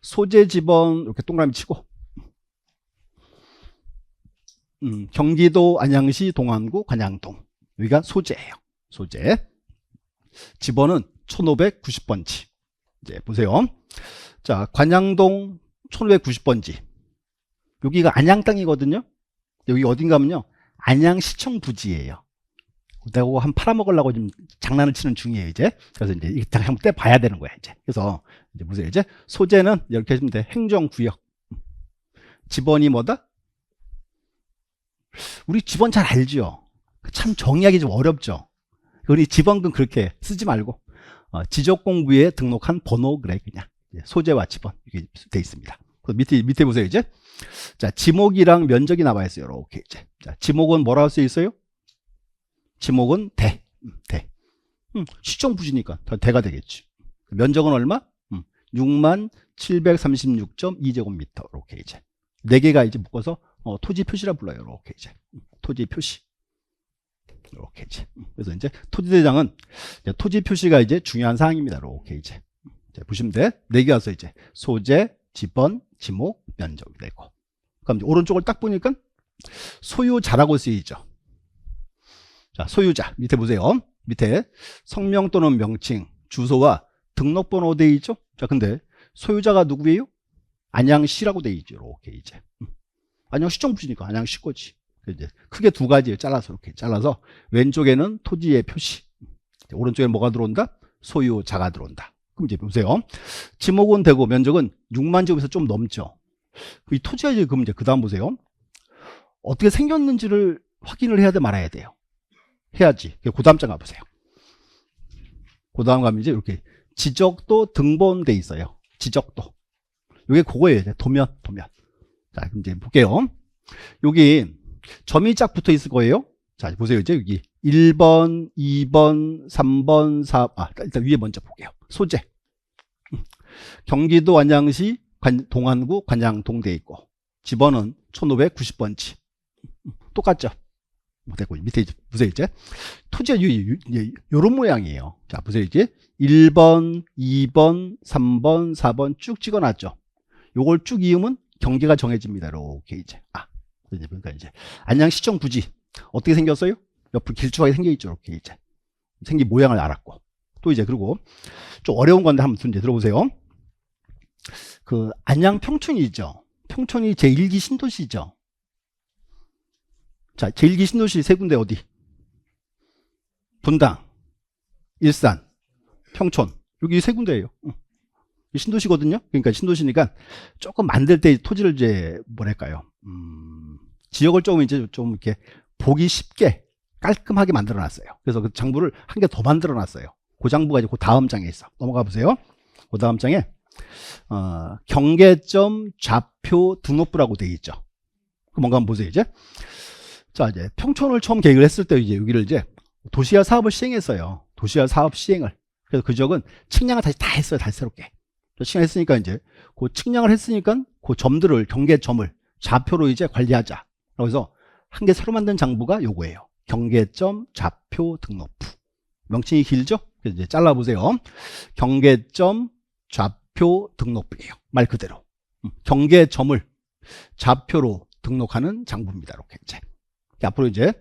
소재 지번 이렇게 동그라미 치고. 경기도 안양시 동안구 관양동. 여기가 소재예요. 소재. 지번은 1590번지. 이제 보세요. 자, 관양동 1590번지. 여기가 안양 땅이거든요. 여기 어딘가 하면요. 안양시청 부지예요. 내가 그거 한 팔아먹으려고 지금 장난을 치는 중이에요, 이제. 그래서 이제 일단 한번 떼봐야 되는 거야, 이제. 그래서 이제 보세요, 이제. 소재는 이렇게 하시면 돼. 행정구역. 지번이 뭐다? 우리 지번 잘 알죠? 참 정의하기 좀 어렵죠? 우리 지번금 그렇게 쓰지 말고, 지적공부에 등록한 번호 그래, 그냥. 소재와 지번. 이렇게 돼 있습니다. 밑에 보세요, 이제. 자, 지목이랑 면적이 나와 있어요, 이렇게 이제. 자, 지목은 뭐라고 쓰여 있어요? 지목은 대. 시청 부지니까 대가 되겠지. 면적은 얼마? 6736.2제곱미터. 이렇게 이제. 4개가 이제 묶어서 토지 표시라 불러요. 이렇게 이제. 토지 표시. 이렇게 이제. 그래서 이제 토지대장은 이제 토지 표시가 이제 중요한 사항입니다. 이렇게 이제. 보시면 돼. 4개 와서 이제 소재, 지번, 지목, 면적이 되고. 그럼 이제 오른쪽을 딱 보니까 소유자라고 쓰이죠. 자, 소유자 밑에 보세요. 밑에 성명 또는 명칭, 주소와 등록번호 되어 있죠. 자, 근데 소유자가 누구예요? 안양시라고 되어 있죠. 이렇게 이제. 안양시청 부지니까 안양시 거지. 이제 크게 두 가지에 잘라서 이렇게 잘라서 왼쪽에는 토지의 표시, 오른쪽에 뭐가 들어온다? 소유자가 들어온다. 그럼 이제 보세요. 지목은 되고 면적은 6만 제곱에서 좀 넘죠. 이 토지가 이제 그럼 이제 그 다음 보세요. 어떻게 생겼는지를 확인을 해야 돼, 말아야 돼요. 해야지. 그 다음 장 가보세요. 그 다음 가면 이제 이렇게 지적도 등본돼 있어요. 지적도. 이게 그거예요. 이제 도면. 자, 그럼 이제 볼게요. 여기 점이 쫙 붙어 있을 거예요. 자, 보세요. 이제 여기 1번, 2번, 3번, 4, 일단 위에 먼저 볼게요. 소재. 경기도 안양시 동안구 관양동 돼 있고, 지번은 1590번지. 똑같죠? 되고, 밑에 보세요. 이제 토지가 요런 모양이에요. 자, 보세요. 이제 1번, 2번, 3번, 4번 쭉 찍어놨죠. 요걸 쭉 이으면 경계가 정해집니다. 이렇게 이제. 그러니까 이제 안양시청 부지 어떻게 생겼어요? 옆으로 길쭉하게 생겨 있죠. 이렇게 이제 생긴 모양을 알았고, 또 이제 그리고 좀 어려운 건데 한번 이제 들어보세요. 그 안양 평촌이 있죠. 평촌이 제1기 신도시죠. 자, 제1기 신도시 세 군데 어디? 분당, 일산, 평촌. 여기 세 군데예요. 신도시거든요. 그러니까 신도시니까 조금 만들 때 토지를 이제 뭐랄까요? 지역을 조금 이제 좀 이렇게 보기 쉽게 깔끔하게 만들어 놨어요. 그래서 그 장부를 한 개 더 만들어 놨어요. 그 장부가 이제 그 다음 장에 있어. 넘어가 보세요. 그 다음 장에 경계점 좌표 등록부라고 되어 있죠. 그 뭔가 한번 보세요. 이제 자, 이제 평촌을 처음 계획을 했을 때 이제 여기를 이제 도시화 사업을 시행했어요. 도시화 사업 시행을. 그래서 그 지역은 측량을 다시 다 했어요. 다시 새롭게. 측량했으니까 이제 그 측량을 했으니까 그 점들을 경계점을 좌표로 이제 관리하자. 그래서 한 개 새로 만든 장부가 요거예요. 경계점 좌표 등록부. 명칭이 길죠? 그래서 이제 잘라보세요. 경계점 좌표 등록부예요. 말 그대로. 경계점을 좌표로 등록하는 장부입니다. 이렇게 이제. 앞으로 이제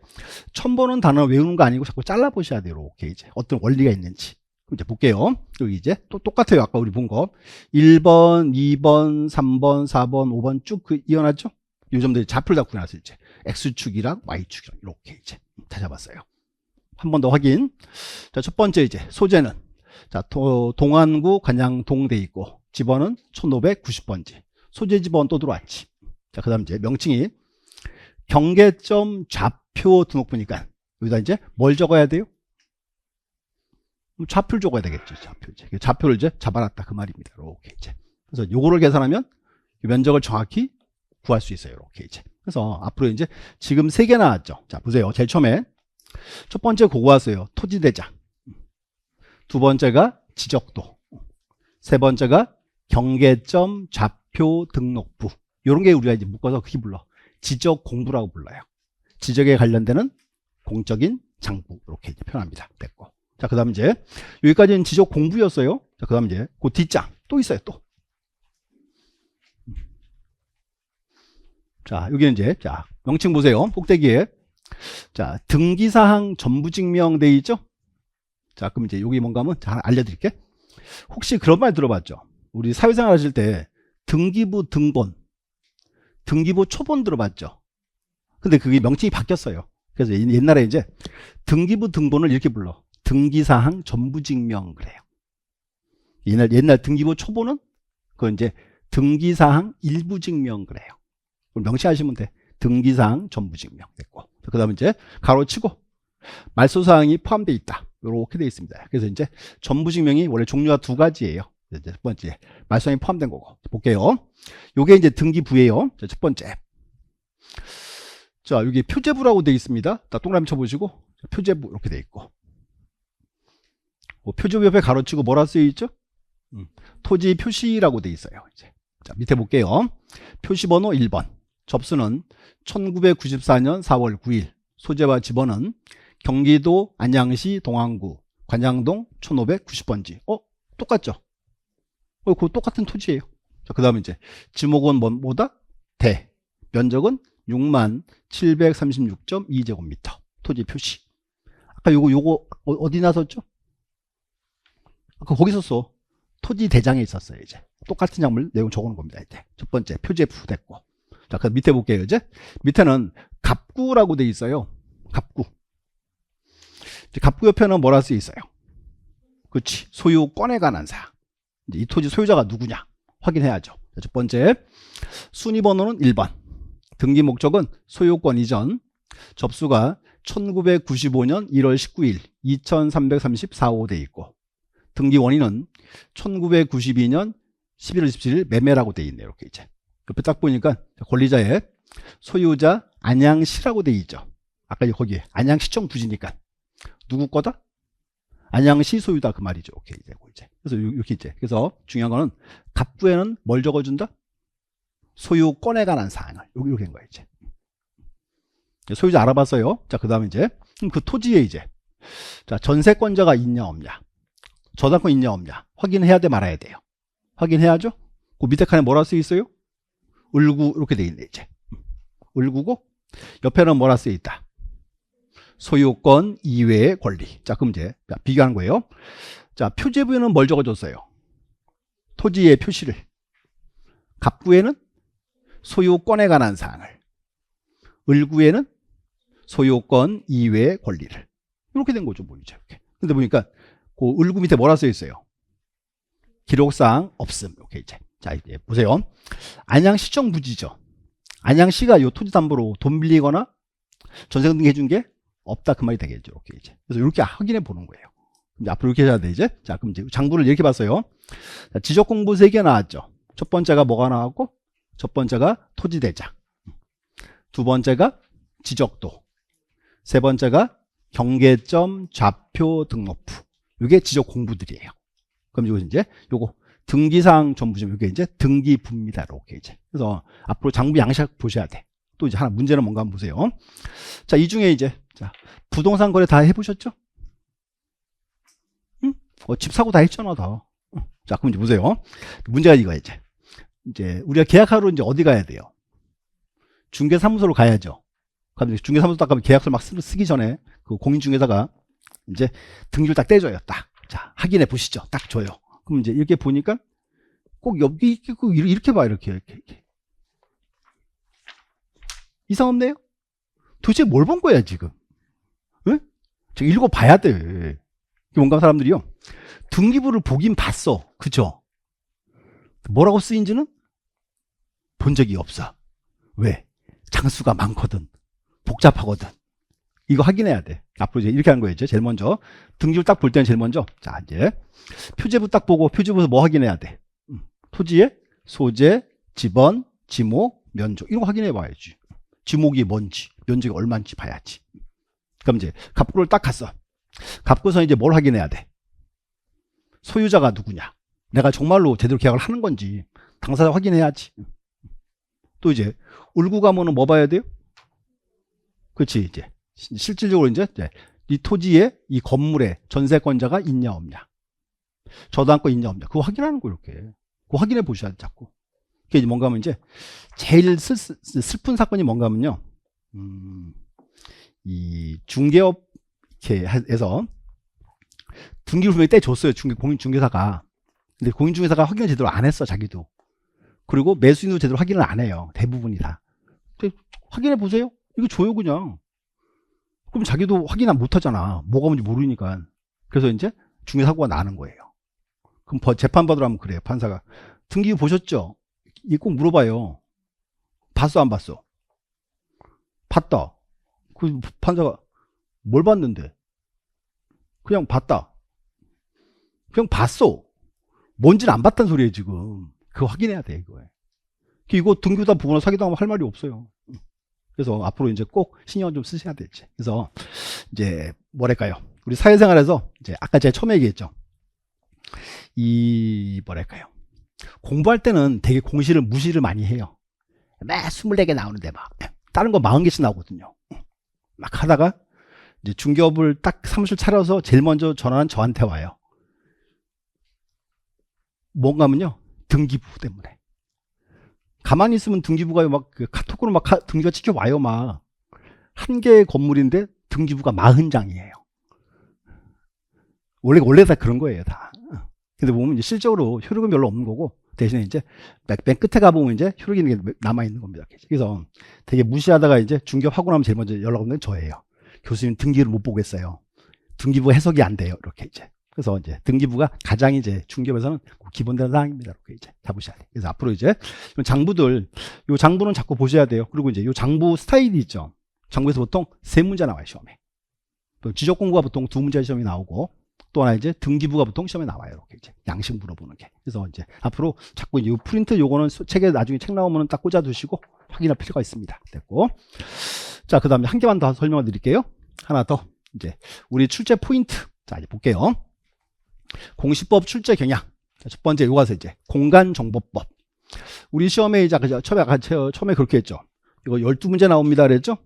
처음 보는 단어 외우는 거 아니고 자꾸 잘라보셔야 돼요. 이렇게 이제 어떤 원리가 있는지. 이제 볼게요. 여기 이제 또 똑같아요. 아까 우리 본 거. 1번, 2번, 3번, 4번, 5번 쭉 이어놨죠? 요 점들이 좌표를 다 구해놨어요. 이제 X축이랑 Y축이랑 이렇게 이제 다 잡았어요. 한 번 더 확인. 자, 첫 번째 이제 소재는 자, 동안구 관양동 돼 있고 집원은 1590번지. 소재 집원 또 들어왔지. 자, 그다음 이제 명칭이 경계점 좌표 등록부니까 여기다 이제 뭘 적어야 돼요? 좌표를 적어야 되겠죠. 좌표 이제. 좌표를 이제 잡아놨다 그 말입니다. 이렇게 이제. 그래서 요거를 계산하면 면적을 정확히 구할 수 있어요. 이렇게 이제. 그래서 앞으로 이제 지금 3개 나왔죠. 자, 보세요. 제일 처음에 첫 번째 그거 왔어요. 토지대장. 두 번째가 지적도. 세 번째가 경계점 좌표 등록부. 요런 게 우리가 이제 묶어서 그렇게 불러. 지적 공부라고 불러요. 지적에 관련되는 공적인 장부. 이렇게 이제 표현합니다. 됐고. 자, 그 다음 이제 여기까지는 지적 공부였어요. 자, 그 다음 이제 그 뒷장 또 있어요. 또. 자, 여기는 이제 자, 명칭 보세요. 꼭대기에 자, 등기사항 전부증명 돼 있죠? 자, 그럼 이제 여기 뭔가 하면 잘 알려드릴게. 혹시 그런 말 들어봤죠? 우리 사회생활 하실 때 등기부 등본, 등기부 초본 들어봤죠? 근데 그게 명칭이 바뀌었어요. 그래서 옛날에 이제 등기부 등본을 이렇게 불러. 등기사항 전부증명 그래요. 옛날 등기부 초본은 그건 이제 등기사항 일부증명 그래요. 명시하시면 돼. 등기사항 전부증명 됐고. 그 다음에 이제 가로치고 말소사항이 포함되어 있다. 이렇게 되어 있습니다. 그래서 이제 전부증명이 원래 종류가 2가지예요. 이제 첫 번째 말소사항이 포함된 거고. 볼게요. 요게 이제 등기부예요. 자, 첫 번째. 자, 여기 표제부라고 되어 있습니다. 다 동그라미 쳐보시고 표제부 이렇게 되어 있고. 표제부 옆에 가로치고 뭐라 쓰여 있죠? 토지 표시라고 되어 있어요. 이제. 자, 밑에 볼게요. 표시번호 1번. 접수는 1994년 4월 9일. 소재와 집원은 경기도 안양시 동안구 관양동 1590번지. 똑같죠? 그거 똑같은 토지예요. 자, 그 다음에 이제 지목은 뭐다? 대. 면적은 6736.2제곱미터. 토지 표시. 아까 요거 어디 나섰죠? 아까 거기 있었어. 토지 대장에 있었어요. 이제 똑같은 작물 내용 적어놓은 겁니다. 이제 첫 번째 표제부 됐고. 자, 그 밑에 볼게요. 이제 밑에는 갑구라고 돼 있어요. 갑구. 이제 갑구 옆에는 뭐라 쓰여 있어요? 그렇지. 소유권에 관한 사항. 이제 이 토지 소유자가 누구냐 확인해야죠. 자, 첫 번째 순위번호는 1번. 등기 목적은 소유권 이전. 접수가 1995년 1월 19일 2334호 돼 있고. 등기 원인은 1992년 11월 27일 매매라고 돼 있네요. 이렇게 이제. 옆에 딱 보니까 권리자의 소유자 안양시라고 돼 있죠. 아까 거기에 안양시청 부지니까 누구 거다? 안양시 소유다 그 말이죠. 오케이 이제. 그래서 이렇게 이제. 그래서 중요한 거는 갑구에는 뭘 적어준다? 소유권에 관한 사항을 이렇게 된 거예요. 이제. 소유자 알아봤어요. 자, 그 다음에 이제 그 토지에 이제 자, 전세권자가 있냐 없냐, 저당권 있냐 없냐 확인해야 돼 말아야 돼요. 확인해야죠. 그 밑에 칸에 뭐라 쓰여 있어요? 을구 이렇게 돼 있네. 이제 을구고 옆에는 뭐라 쓰여 있다? 소유권 이외의 권리. 자, 그럼 이제 비교하는 거예요. 자, 표제부에는 뭘 적어줬어요? 토지의 표시를. 갑구에는 소유권에 관한 사항을. 을구에는 소유권 이외의 권리를. 이렇게 된 거죠, 보이죠? 이렇게. 근데 보니까 그 을구 밑에 뭐라 써 있어요? 기록상 없음. 이렇게 이제. 자, 이제 보세요. 안양시청 부지죠. 안양시가 요 토지 담보로 돈 빌리거나 전세 등기 해준 게 없다. 그 말이 되겠죠. 이렇게 이제. 그래서 이렇게 확인해 보는 거예요. 이제 앞으로 이렇게 해야 돼, 이제. 자, 그럼 이제 장부를 이렇게 봤어요. 자, 지적 공부 3개 나왔죠. 첫 번째가 뭐가 나왔고, 첫 번째가 토지 대장. 두 번째가 지적도. 세 번째가 경계점, 좌표, 등록부. 이게 지적 공부들이에요. 그럼 이거 이제 요거 등기사항 전부점 이게 이제 등기부입니다. 이렇게 이제. 그래서 앞으로 장부 양식 보셔야 돼. 또 이제 하나 문제는 뭔가 한번 보세요. 자, 이 중에 이제 자, 부동산 거래 다 해보셨죠? 응? 집 사고 다 했잖아, 다. 자, 그럼 이제 보세요. 문제가 이거야, 이제. 이제 우리가 계약하러 이제 어디 가야 돼요? 중개사무소로 가야죠. 그럼 이제 중개사무소 딱 가면 계약서를 막 쓰기 전에 그 공인중개사가 이제 등기를 딱 떼줘요. 딱. 자, 확인해 보시죠. 딱 줘요. 그럼 이제 이렇게 보니까 꼭 여기 이렇게 봐, 이렇게. 이상 없네요? 도대체 뭘 본 거야, 지금? 응? 제가 읽어봐야 돼. 뭔가 사람들이요. 등기부를 보긴 봤어. 그쵸? 뭐라고 쓰인지는 본 적이 없어. 왜? 장수가 많거든. 복잡하거든. 이거 확인해야 돼. 앞으로 이제 이렇게 하는 거예요. 제일 먼저. 등기부를 딱 볼 때는 제일 먼저. 자, 이제. 표제부 딱 보고, 표제부에서 뭐 확인해야 돼? 토지의 소재, 지번, 지목, 면적. 이런 거 확인해 봐야지. 지목이 뭔지, 면적이 얼마인지 봐야지. 그럼 이제 갑구를 딱 갔어. 갑구에서 이제 뭘 확인해야 돼? 소유자가 누구냐? 내가 정말로 제대로 계약을 하는 건지 당사자 확인해야지. 또 이제 울고 가면은 뭐 봐야 돼요? 그렇지. 이제 실질적으로 이제 이 토지에 이 건물에 전세권자가 있냐 없냐, 저당권 있냐 없냐, 그거 확인하는 거. 이렇게 그거 확인해 보셔야 돼. 자꾸. 그게 이제 뭔가 하면 이제 제일 슬픈 사건이 뭔가 하면요, 이 중개업 이렇게 해서 등기를 분명히 떼줬어요. 공인중개사가. 근데 공인중개사가 확인을 제대로 안 했어, 자기도. 그리고 매수인도 제대로 확인을 안 해요. 대부분이 다. 확인해 보세요. 이거 줘요, 그냥. 그럼 자기도 확인 못 하잖아. 뭐가 뭔지 모르니까. 그래서 이제 중개사고가 나는 거예요. 그럼 재판받으러 하면 그래요. 판사가. 등기 보셨죠? 이거 꼭 물어봐요. 봤어, 안 봤어? 봤다. 그 판사가 뭘 봤는데? 그냥 봤다. 그냥 봤어. 뭔지는 안 봤다는 소리예요, 지금. 그거 확인해야 돼, 이거에. 이거 등기부다 부분을 사기당하면 할 말이 없어요. 그래서 앞으로 이제 꼭 신경 좀 쓰셔야 되지. 그래서 이제 뭐랄까요? 우리 사회생활에서 이제 아까 제가 처음에 얘기했죠. 이 뭐랄까요? 공부할 때는 되게 공시를 무시를 많이 해요. 매 24개 나오는데 막 다른 거 40개씩 나오거든요. 막 하다가 이제 중개업을 딱 사무실 차려서 제일 먼저 전화는 저한테 와요. 뭔가 하면요, 등기부 때문에. 가만히 있으면 등기부가 막 그 카톡으로 막 등기가 찍혀와요. 막 한 개의 건물인데 등기부가 40장이에요. 원래 다 그런 거예요, 다. 근데 보면 이제 실적으로 효력은 별로 없는 거고, 대신에 이제 맨 끝에 가보면 이제 효력이 있는 게 남아있는 겁니다. 그래서 되게 무시하다가 이제 중개업하고 나면 제일 먼저 연락 오는 게 저예요. 교수님 등기를 못 보겠어요. 등기부 해석이 안 돼요. 이렇게 이제. 그래서 이제 등기부가 가장 이제 중개업에서는 기본되는 사항입니다. 이렇게 이제 잡으셔야 돼요. 그래서 앞으로 이제 장부들, 요 장부는 자꾸 보셔야 돼요. 그리고 이제 요 장부 스타일이 있죠. 장부에서 보통 3문제 나와요, 시험에. 또 지적 공부가 보통 2문제 시험이 나오고, 또 하나 이제 등기부가 보통 시험에 나와요. 이렇게 이제 양식 물어보는 게. 그래서 이제 앞으로 자꾸 이 프린트 요거는 책에 나중에 책 나오면 딱 꽂아 두시고 확인할 필요가 있습니다. 됐고. 자, 그 다음에 한 개만 더 설명을 드릴게요. 하나 더. 이제 우리 출제 포인트. 자, 이제 볼게요. 공시법 출제 경향. 자, 첫 번째 요거서 이제 공간정보법. 우리 시험에 이제 처음에 그렇게 했죠. 이거 12문제 나옵니다. 그랬죠?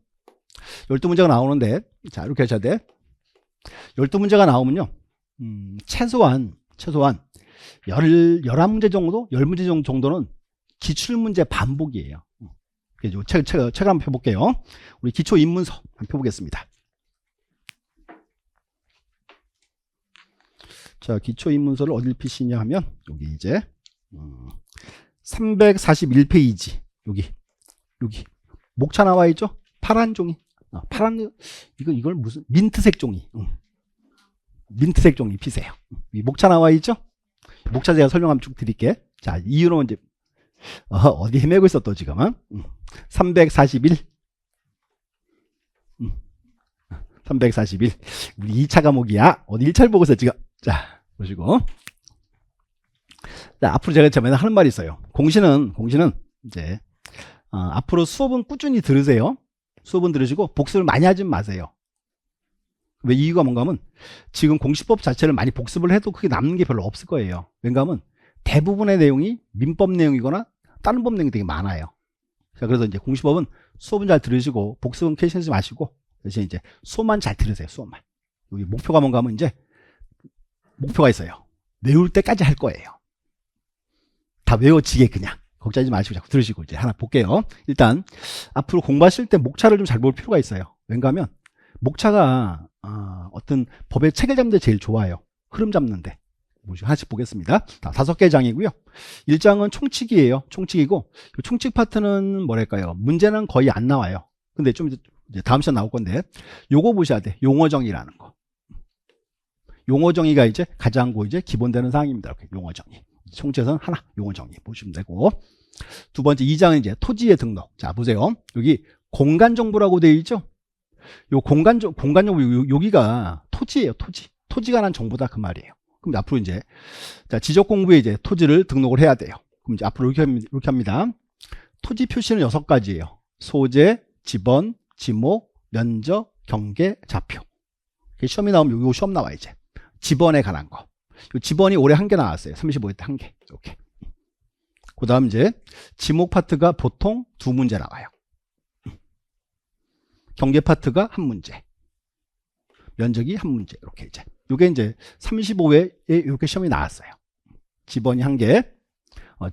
12문제가 나오는데, 자, 이렇게 하셔야 돼. 12문제가 나오면요, 최소한 11문제 정도, 10문제 정도는 기출문제 반복이에요. 그래서 책 한번 펴볼게요. 우리 기초 입문서 한번 펴보겠습니다. 자, 기초 입문서를 어딜 피시냐 하면, 여기 이제, 341페이지. 여기. 목차 나와 있죠? 파란 종이. 이걸 무슨, 민트색 종이. 민트색 종이 피세요. 이 목차 나와 있죠? 목차 제가 설명 한번 쭉 드릴게. 자, 이유는 이제, 어디 헤매고 있어, 또 지금은. 341. 341. 우리 2차 과목이야. 어디 1차를 보고 있어, 지금. 자, 보시고. 자, 앞으로 제가 맨날 하는 말이 있어요. 공시는 이제, 앞으로 수업은 꾸준히 들으세요. 수업은 들으시고, 복습을 많이 하지 마세요. 왜 이유가 뭔가 하면, 지금 공시법 자체를 많이 복습을 해도 크게 남는 게 별로 없을 거예요. 왜냐면 하면, 대부분의 내용이 민법 내용이거나 다른 법 내용이 되게 많아요. 자, 그래서 이제 공시법은 수업은 잘 들으시고 복습은 캐시하지 마시고 대신 이제 수업만 잘 들으세요. 수업만. 여기 목표가 뭔가 하면 이제 목표가 있어요. 외울 때까지 할 거예요. 다 외워지게 그냥 걱정하지 마시고 자꾸 들으시고 이제 하나 볼게요. 일단 앞으로 공부하실 때 목차를 좀 잘 볼 필요가 있어요. 왠가 하면 목차가 어떤 법의 체계 잡는 데 제일 좋아요. 흐름 잡는데. 하나씩 보겠습니다. 5개 장이고요. 1장은 총칙이에요. 총칙이고 총칙 파트는 뭐랄까요? 문제는 거의 안 나와요. 근데 좀 이제 다음 시간 나올 건데 요거 보셔야 돼. 용어정의라는 거. 용어정의가 이제 가장 이제 기본되는 사항입니다. 이렇게 용어정의. 총칙에서는 하나 용어정의 보시면 되고 두 번째 2장은 이제 토지의 등록. 자 보세요. 여기 공간정보라고 되어 있죠. 요 공간정보 여기가 토지예요. 토지가 관한 정보다 그 말이에요. 그럼 앞으로 이제 자, 지적 공부에 이제 토지를 등록을 해야 돼요. 그럼 이제 앞으로 이렇게 합니다. 토지 표시는 6가지예요. 소재, 지번, 지목, 면적, 경계, 좌표. 시험이 나오면 요 시험 나와 이제. 지번에 관한 거. 요 지번이 올해 1개 나왔어요. 35회 때 1개. 이렇게. 그다음 이제 지목 파트가 보통 2문제 나와요. 경계 파트가 1문제. 면적이 1문제. 이렇게 이제. 요게 이제 35회에 이렇게 시험이 나왔어요. 지번이 1개,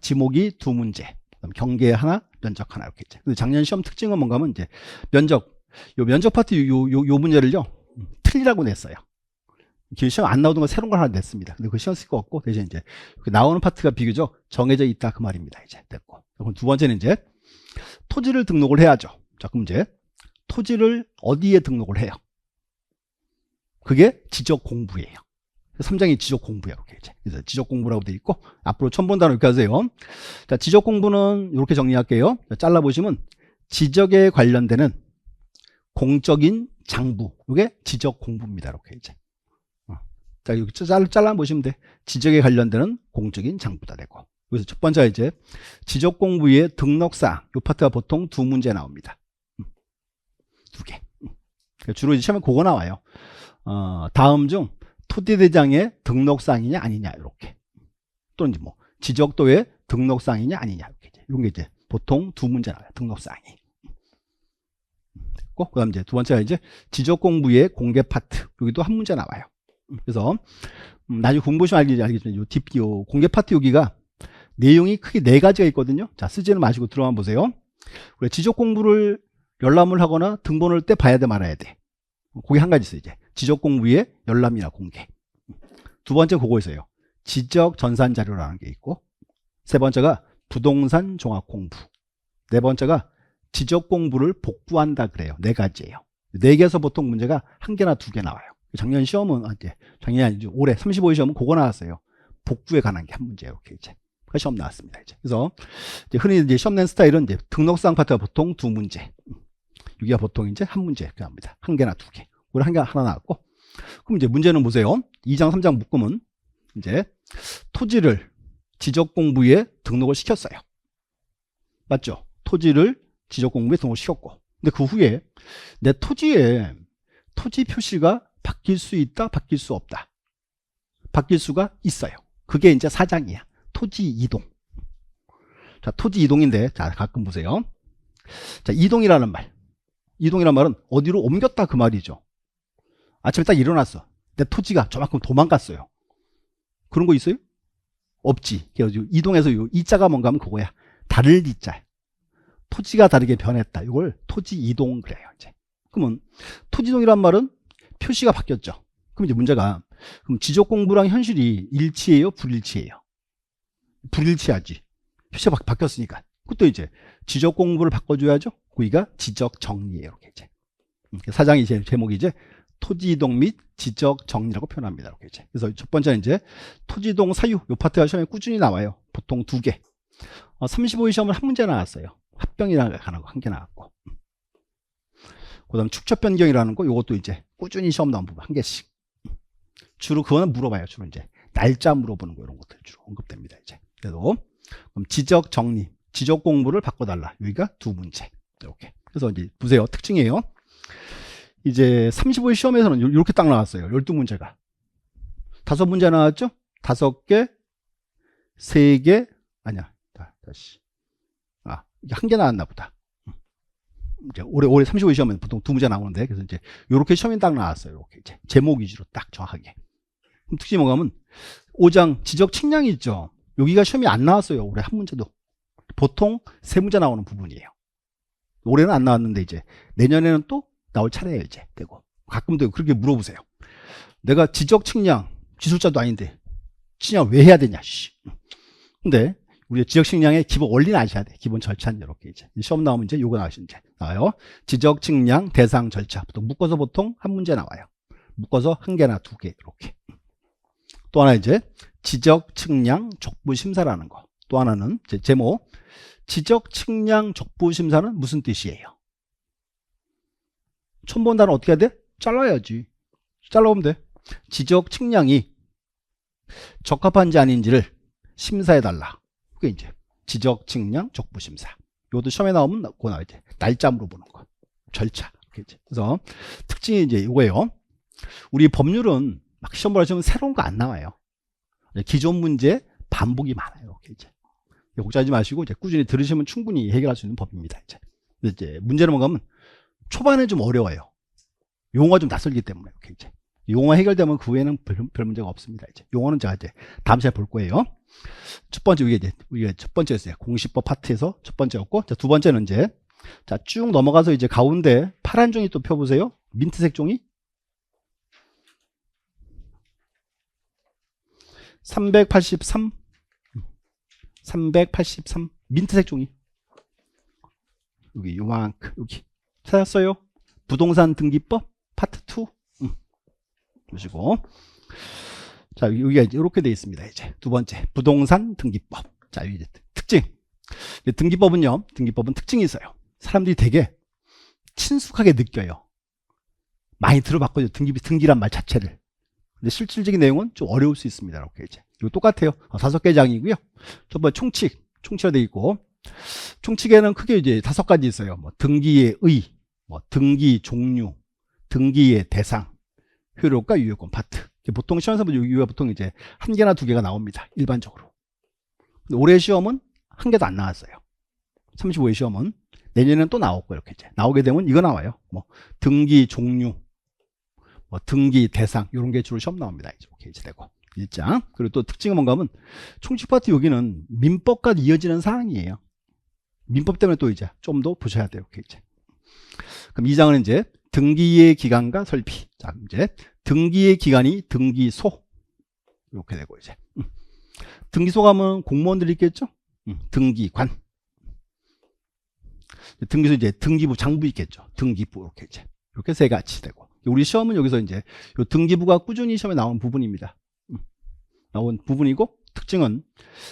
지목이 2문제, 경계 하나, 면적 하나 이렇게 있죠. 작년 시험 특징은 뭔가 하면 이제 면적, 요 면적 파트 요 문제를요 틀리라고 냈어요. 시험 안 나오던 거 새로운 걸 하나 냈습니다. 근데 그 시험 쓸 거 없고 대신 이제 나오는 파트가 비교적 정해져 있다 그 말입니다. 이제 됐고. 그럼 두 번째는 이제 토지를 등록을 해야죠. 자 그럼 이제 토지를 어디에 등록을 해요? 그게 지적 공부예요. 3장이 지적 공부예요. 이렇게 이제. 그래서 지적 공부라고 되어 있고, 앞으로 처음 본 단어 이렇게 하세요. 자, 지적 공부는 이렇게 정리할게요. 자, 잘라보시면, 지적에 관련되는 공적인 장부. 이게 지적 공부입니다. 이렇게 이제. 자, 여기 잘라보시면 돼. 지적에 관련되는 공적인 장부다 되고. 그래서 첫 번째가 이제 지적 공부의 등록사항. 이 파트가 보통 2문제 나옵니다. 2개. 주로 이제 시험에 그거 나와요. 다음 중 토지대장의 등록사항이냐 아니냐 이렇게 또는 이제 뭐 지적도의 등록사항이냐 아니냐 이렇게 이런 게 이제 보통 2문제 나와요. 등록사항이. 됐고 그다음 이제 두 번째가 이제 지적공부의 공개 파트 여기도 1문제 나와요. 그래서 나중에 공부시면 알겠지만 요 공개 파트 여기가 내용이 크게 4가지가 있거든요. 자 쓰지는 마시고 들어만 보세요. 우리 지적공부를 열람을 하거나 등본을 때 봐야 돼 말아야 돼. 그게 한 가지 있어요. 이제 지적 공부의 열람이나 공개. 두 번째 그거 있어요. 지적 전산 자료라는 게 있고, 세 번째가 부동산 종합 공부. 네 번째가 지적 공부를 복구한다 그래요. 4가지예요. 4개에서 보통 문제가 1개나 2개 나와요. 작년 시험은 작년이 아니죠. 올해 35회 시험은 그거 나왔어요. 복구에 관한 게 1문제 이렇게 이제 시험 나왔습니다. 이제 그래서 이제 흔히 이제 시험 낸 스타일은 이제 등록사항 파트가 보통 2문제. 여기가 보통 이제 1문제 그 합니다. 1개나 2개. 우리 1개 하나 나왔고. 그럼 이제 문제는 보세요. 2장, 3장 묶으면 이제 토지를 지적공부에 등록을 시켰어요. 맞죠? 토지를 지적공부에 등록시켰고. 근데 그 후에 내 토지에 토지 표시가 바뀔 수 있다, 바뀔 수 없다. 바뀔 수가 있어요. 그게 이제 4장이야. 토지 이동. 자, 토지 이동인데, 자, 가끔 보세요. 자, 이동이라는 말. 이동이라는 말은 어디로 옮겼다 그 말이죠. 아침에 딱 일어났어. 내 토지가 저만큼 도망갔어요. 그런 거 있어요? 없지. 그래서 이동해서 요 이자가 뭔가 하면 그거야. 다를 이자. 토지가 다르게 변했다. 이걸 토지 이동 그래요. 이제. 그러면 토지 이동이란 말은 표시가 바뀌었죠. 그럼 이제 문제가 그럼 지적 공부랑 현실이 일치해요, 불일치해요? 불일치하지. 표시가 바뀌었으니까. 그것도 이제 지적 공부를 바꿔줘야죠. 거기가 지적 정리예요. 이렇게 이제. 사장이 제목이 이제 토지 이동 및 지적 정리라고 표현합니다. 이렇게 이제. 그래서 첫 번째는 이제 토지 이동 사유. 요 파트가 시험에 꾸준히 나와요. 보통 2개. 35일 시험은 한 문제 나왔어요. 합병이라는 거 하나 한 개 나왔고. 그다음 축척 변경이라는 거 요것도 이제 꾸준히 시험 나온 부분 한 개씩. 주로 그거는 물어봐요. 주로 이제 날짜 물어보는 거 이런 것들 주로 언급됩니다. 이제. 그래도 그럼 지적 정리, 지적 공부를 바꿔달라. 여기가 2문제. 이렇게. 그래서 이제 보세요. 특징이에요. 이제 35일 시험에서는 이렇게 딱 나왔어요. 12문제가. 5문제 나왔죠? 5개, 3개, 아니야. 다시. 이게 1개 나왔나 보다. 이제 올해 35일 시험에는 보통 2문제 나오는데, 그래서 이제 이렇게 시험이 딱 나왔어요. 이렇게 이제 제목 위주로 딱 정확하게. 그럼 특징이 뭐가 하면 5장 지적 측량이 있죠. 여기가 시험이 안 나왔어요. 올해 한 문제도. 보통 3문제 나오는 부분이에요. 올해는 안 나왔는데 이제 내년에는 또 나올 차례예요. 이제 되고 가끔도 그렇게 물어보세요. 내가 지적 측량 기술자도 아닌데 측량 왜 해야 되냐. 근데 우리 지적 측량의 기본 원리는 아셔야 돼. 기본 절차는 이렇게 이제 시험 나오면 이제 요거 나와요. 지적 측량 대상 절차. 보통 묶어서 보통 한 문제 나와요. 묶어서 1개나 2개 이렇게. 또 하나 이제 지적 측량 족부 심사라는 거. 또 하나는 이제 제목 지적 측량 족부 심사는 무슨 뜻이에요? 처음 본 단어 어떻게 해야 돼? 잘라야지. 잘라오면 돼. 지적 측량이 적합한지 아닌지를 심사해달라. 그게 이제 지적 측량 족부 심사. 이것도 시험에 나오면 그거 나와 이제 날짜 물어보는 거. 절차. 그래서 특징이 이제 이거예요. 우리 법률은 막 시험 보러 하시면 새로운 거 안 나와요. 기존 문제 반복이 많아요. 이렇게 이제. 걱정하지 마시고 이제 꾸준히 들으시면 충분히 해결할 수 있는 법입니다. 이제 문제는 뭔가 하면 초반에 좀 어려워요. 용어가 좀 낯설기 때문에 이렇게 이제 용어 해결되면 그 후에는 별 문제가 없습니다. 이제 용어는 제가 이제 다음 시간에 볼 거예요. 첫 번째 이게 첫 번째였어요. 공시법 파트에서 첫 번째였고, 자, 두 번째는 이제 자 쭉 넘어가서 이제 가운데 파란 종이 또 펴보세요. 민트색 종이 383 민트색 종이 여기 요만큼 여기 찾았어요. 부동산 등기법 파트 2 보시고 자 여기가 이제 이렇게 되어 있습니다. 이제 두 번째 부동산 등기법. 자 이제 특징 등기법은 특징이 있어요. 사람들이 되게 친숙하게 느껴요. 많이 들어봤거든요. 등기란 말 자체를. 근데 실질적인 내용은 좀 어려울 수 있습니다. 이렇게 이제 이거 똑같아요. 5개 장이고요. 첫 번째 총칙으로 되어 있고, 총칙에는 크게 이제 5가지 있어요. 뭐 등기의 의, 뭐 등기 종류, 등기의 대상, 효력과 유효권 파트. 보통 시험에서 여기가 보통 이제 1개나 2개가 나옵니다. 일반적으로. 근데 올해 시험은 1개도 안 나왔어요. 35회 시험은 내년에는 또 나오고 이렇게 이제 나오게 되면 이거 나와요. 뭐 등기 종류, 뭐 등기 대상 이런 게 주로 시험 나옵니다. 이렇게 이제 되고 1장. 그리고 또 특징은 뭔가 하면 총칙 파트 여기는 민법과 이어지는 사항이에요. 민법 때문에 또 이제 좀 더 보셔야 돼요. 이렇게 이제. 그럼 2장은 이제 등기의 기간과 설비. 자, 이제 등기의 기간이 등기소. 이렇게 되고 이제. 등기소 가면 공무원들이 있겠죠? 등기관. 등기소 이제 등기부 장부 있겠죠? 등기부 이렇게 이제. 이렇게 3가지 되고. 우리 시험은 여기서 이제 요 등기부가 꾸준히 시험에 나온 부분입니다. 나온 부분이고, 특징은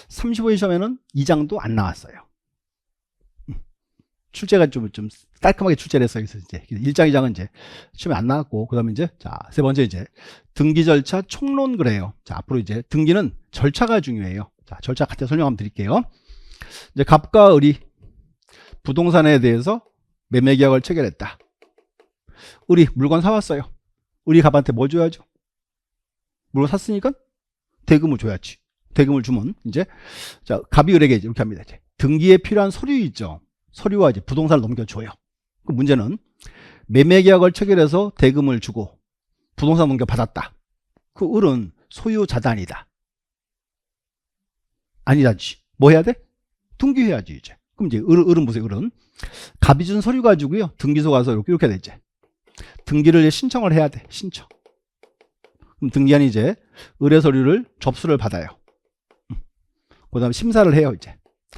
35회 시험에는 2장도 안 나왔어요. 출제가 좀 깔끔하게 출제를 했어요. 그래서 이제 1장, 2장은 이제 시험에 안 나왔고, 그 다음에 이제 자, 세 번째 이제 등기 절차 총론 그래요. 자, 앞으로 이제 등기는 절차가 중요해요. 자, 절차 같이 설명 한번 드릴게요. 이제 갑과 을이 부동산에 대해서 매매 계약을 체결했다. 을이 물건 사왔어요. 을이 갑한테 뭐 줘야죠? 물건 샀으니까 대금을 줘야지. 대금을 주면 이제 자 갑이 을에게 이렇게 합니다. 이제 등기에 필요한 서류 있죠. 서류와 이제 부동산을 넘겨줘요. 그 문제는 매매 계약을 체결해서 대금을 주고 부동산 넘겨받았다. 그 을은 소유자단이다. 아니다지. 뭐 해야 돼? 등기해야지 이제. 그럼 이제 을은 보세요. 을은 갑이 준 서류 가지고요. 등기소 가서 이렇게 돼 이제. 등기를 신청을 해야 돼. 신청. 그럼 등기한이 이제 의뢰 서류를 접수를 받아요. 그 다음에 심사를 해요. 이제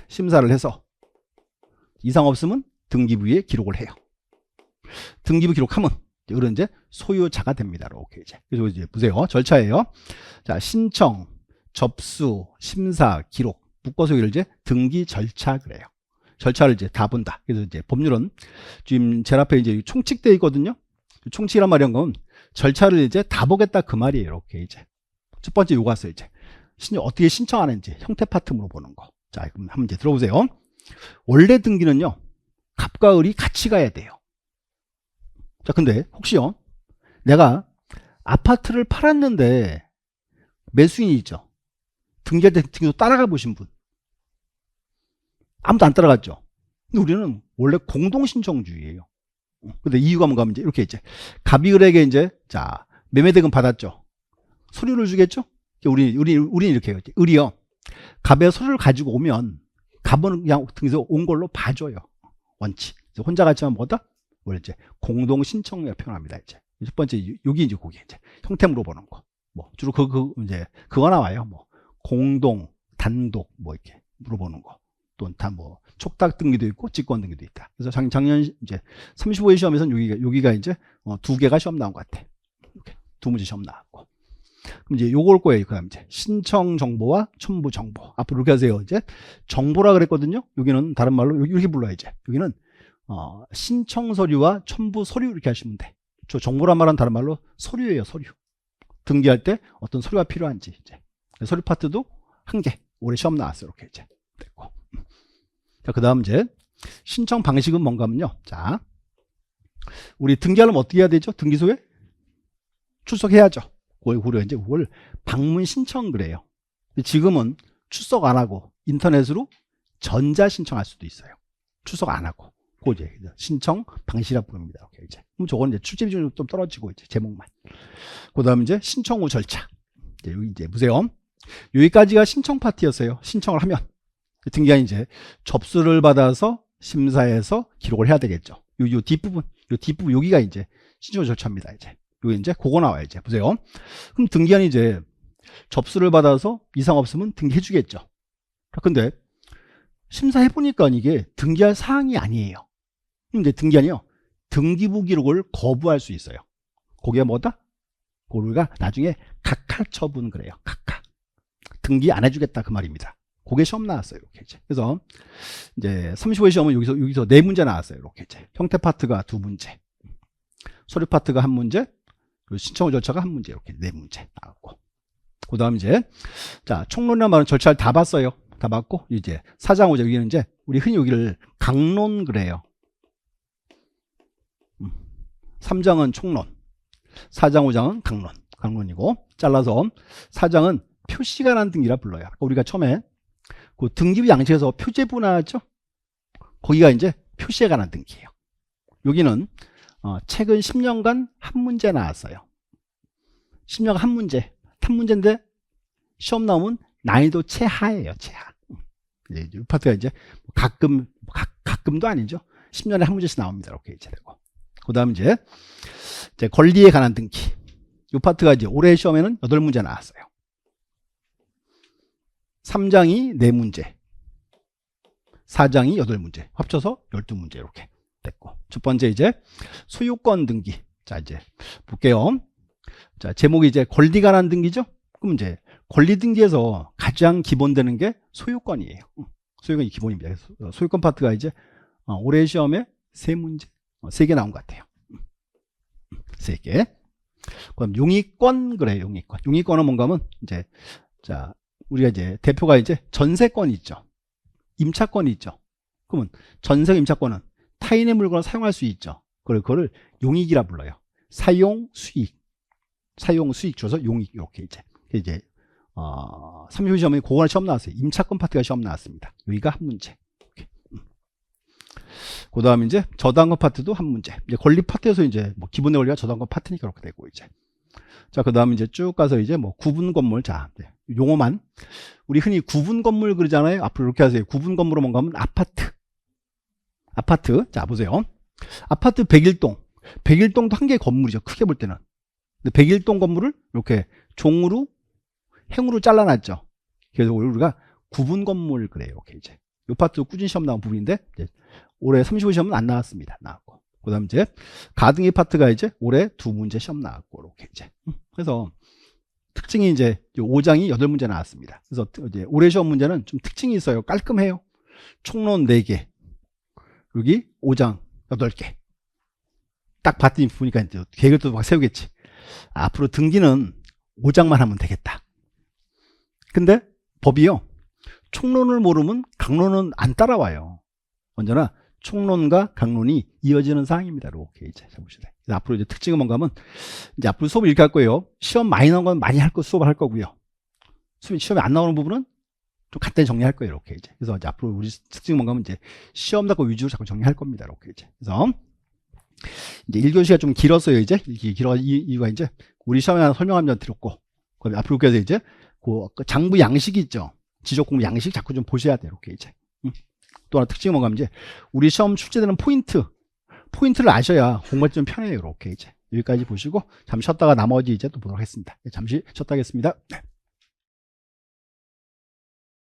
심사를 해서 이상 없으면 등기부에 기록을 해요. 등기부 기록하면 이런 이제 소유자가 됩니다. 이렇게 이제. 그래서 이제 보세요. 절차예요. 자, 신청, 접수, 심사, 기록, 묶어서 이걸 이제 등기 절차 그래요. 절차를 이제 다 본다. 그래서 이제 법률은 지금 제 앞에 이제 총칙되어 있거든요. 총칙이란 말이란 건 절차를 이제 다 보겠다 그 말이에요. 이렇게 이제. 첫 번째 요거 왔어요. 이제. 어떻게 신청하는지 형태 파트 물어보는 거. 자, 그럼 한번 이제 들어보세요. 원래 등기는요, 갑과 을이 같이 가야 돼요. 자, 근데 혹시요, 내가 아파트를 팔았는데 매수인이 있죠. 등기할 때 등기소 따라가 보신 분. 아무도 안 따라갔죠. 근데 우리는 원래 공동신청주의예요. 근데 이유가 뭔가 하면 이제 이렇게 이제 갑이 을에게 이제 자, 매매대금 받았죠. 서류를 주겠죠? 우리 이렇게 해요. 을이요. 갑의 서류를 가지고 오면 갑은 그냥 등기소 온 걸로 봐줘요. 원칙. 혼자 같이 하면 뭐다? 원래 이제 공동신청을 표현합니다. 이제 첫 번째 여기 이제 그게 이제 형태 물어보는 거. 뭐 주로 이제 그거 나와요. 뭐 공동, 단독 뭐 이렇게 물어보는 거. 또 다 뭐 촉탁 등기도 있고 직권 등기도 있다. 그래서 작년 이제 35회 시험에서는 여기가 이제 두 개가 시험 나온 것 같아. 이렇게 두 문제 시험 나왔고. 그럼 이제 요거 올 거예요. 그다음 이제 신청 정보와 첨부 정보. 앞으로 이렇게 하세요. 이제 정보라 그랬거든요. 여기는 다른 말로 이렇게 불러야지. 여기는 신청 서류와 첨부 서류 이렇게 하시면 돼. 저 정보란 말은 다른 말로 서류예요. 서류. 등기할 때 어떤 서류가 필요한지 이제 서류 파트도 한 개. 올해 시험 나왔어요. 이렇게 이제 됐고. 자, 그다음 이제 신청 방식은 뭔가 하면요. 자, 우리 등기하려면 어떻게 해야 되죠? 등기소에 출석해야죠. 그걸 이제 그걸 방문 신청 그래요. 지금은 출석 안 하고 인터넷으로 전자 신청할 수도 있어요. 출석 안 하고. 그 이제 신청 방식이라고 부릅니다. 이렇게 이제. 그럼 저건 이제 출제 비중이 좀 떨어지고 이제 제목만. 그다음 이제 신청 후 절차. 이제 여기 이제 보세요. 여기까지가 신청 파트였어요. 신청을 하면 등기한 이제 접수를 받아서 심사해서 기록을 해야 되겠죠. 요 뒷부분 여기가 이제 신청 절차입니다. 이제 이제 그거 나와요. 이제 보세요. 그럼 등기한이 이제 접수를 받아서 이상 없으면 등기해 주겠죠. 근데 심사해 보니까 이게 등기할 사항이 아니에요. 그럼 이제 등기한이요, 등기부 기록을 거부할 수 있어요. 그게 뭐다? 그거가 나중에 각하 처분 그래요. 각하. 등기 안 해주겠다 그 말입니다. 그게 시험 나왔어요. 이렇게 이제. 그래서 이제 35회 시험은 여기서 네 문제 나왔어요. 이렇게 이제. 형태 파트가 두 문제, 서류 파트가 한 문제, 그리고 신청 후 절차가 한 문제, 이렇게 네 문제 나왔고. 그다음 이제 자, 총론이라는 말은 절차를 다 봤어요. 다 봤고 이제 사장후자 여기는 이제 우리 흔히 여기를 강론 그래요. 3장은 총론, 4장 5장은 강론이고, 잘라서 4장은 표시가 난 등기라 불러요. 우리가 처음에 그 등기부 양식에서 표제부 나왔죠? 거기가 이제 표시에 관한 등기예요. 여기는 최근 10년간 한 문제 나왔어요. 10년간 한 문제인데 시험 나오면 난이도 최하예요. 최하. 이제 이 파트가 이제 가끔도 아니죠. 10년에 한 문제씩 나옵니다. 이렇게 이제 되고. 그다음 이제 권리에 관한 등기. 이 파트가 이제 올해 시험에는 8문제 나왔어요. 3장이 4문제, 4장이 8문제, 합쳐서 12문제 이렇게 됐고. 첫 번째 이제 소유권 등기. 자, 이제 볼게요. 자, 제목이 이제 권리에 관한 등기죠? 그럼 이제 권리 등기에서 가장 기본되는 게 소유권이에요. 소유권이 기본입니다. 그래서 소유권 파트가 이제 올해 시험에 3문제, 3개 나온 것 같아요. 3개. 그럼 용의권 그래요. 용의권. 용의권은 뭔가 하면 이제 자, 우리가 이제 대표가 이제 전세권이 있죠. 임차권이 있죠. 그러면 전세 임차권은 타인의 물건을 사용할 수 있죠. 그거를 용익이라 불러요. 사용 수익 줄여서 용익 이렇게 이제 30회 시험에 그거는 시험 나왔어요. 임차권 파트가 시험 나왔습니다. 여기가 한 문제. 그 다음에 이제 저당권 파트도 한 문제. 이제 권리 파트에서 이제 뭐 기본의 권리가 저당권 파트니까 그렇게 되고 이제. 자, 그 다음에 이제 쭉 가서 이제 뭐 구분 건물. 자, 용어만. 우리 흔히 구분 건물 그러잖아요. 앞으로 이렇게 하세요. 구분 건물은 뭔가 하면 아파트. 자, 보세요. 아파트 101동도 한 개의 건물이죠. 크게 볼 때는. 근데 101동 건물을 이렇게 종으로, 행으로 잘라놨죠. 그래서 우리가 구분 건물 그래요. 이렇게 이제. 이 파트 꾸준히 시험 나온 부분인데, 이제 올해 35 시험은 안 나왔습니다. 나왔고. 그 다음 이제 가등기 파트가 이제 올해 2문제 시험 나왔고, 이렇게 이제. 그래서 특징이 이제 5장이 8문제 나왔습니다. 그래서 이제 올해 시험 문제는 좀 특징이 있어요. 깔끔해요. 총론 4개. 여기 5장 8개. 딱 봤더니 보니까 이제 계획도 막 세우겠지. 앞으로 등기는 5장만 하면 되겠다. 근데 법이요. 총론을 모르면 강론은 안 따라와요. 언제나 총론과 강론이 이어지는 사항입니다. 이렇게 이제 보시다. 앞으로 이제 특징은 뭔가 하면 이제 앞으로 수업을 이렇게 할 거예요. 시험 많이 나온 건 많이 수업을 할 거고요. 시험이 안 나오는 부분은 좀 간단히 정리할 거예요. 이렇게 이제. 그래서 이제 앞으로 우리 특징은 뭔가 하면 이제 시험 답고 위주로 자꾸 정리할 겁니다. 이렇게 이제. 그래서 이제 1교시가 좀 길었어요. 이제 길어 이유가 이제 우리 시험에 하나 설명하면 드렸고, 그다음에 앞으로 그래서 이제 그 장부 양식이 있죠. 지적 공부 양식 자꾸 좀 보셔야 돼요. 이렇게 이제. 또 하나 특징이 뭔가 하면 이제 우리 시험 출제되는 포인트를 아셔야 공부할 때 좀 편해요. 이렇게 이제 여기까지 보시고 잠시 쉬었다가 나머지 이제 또 보도록 하겠습니다. 잠시 쉬었다 하겠습니다.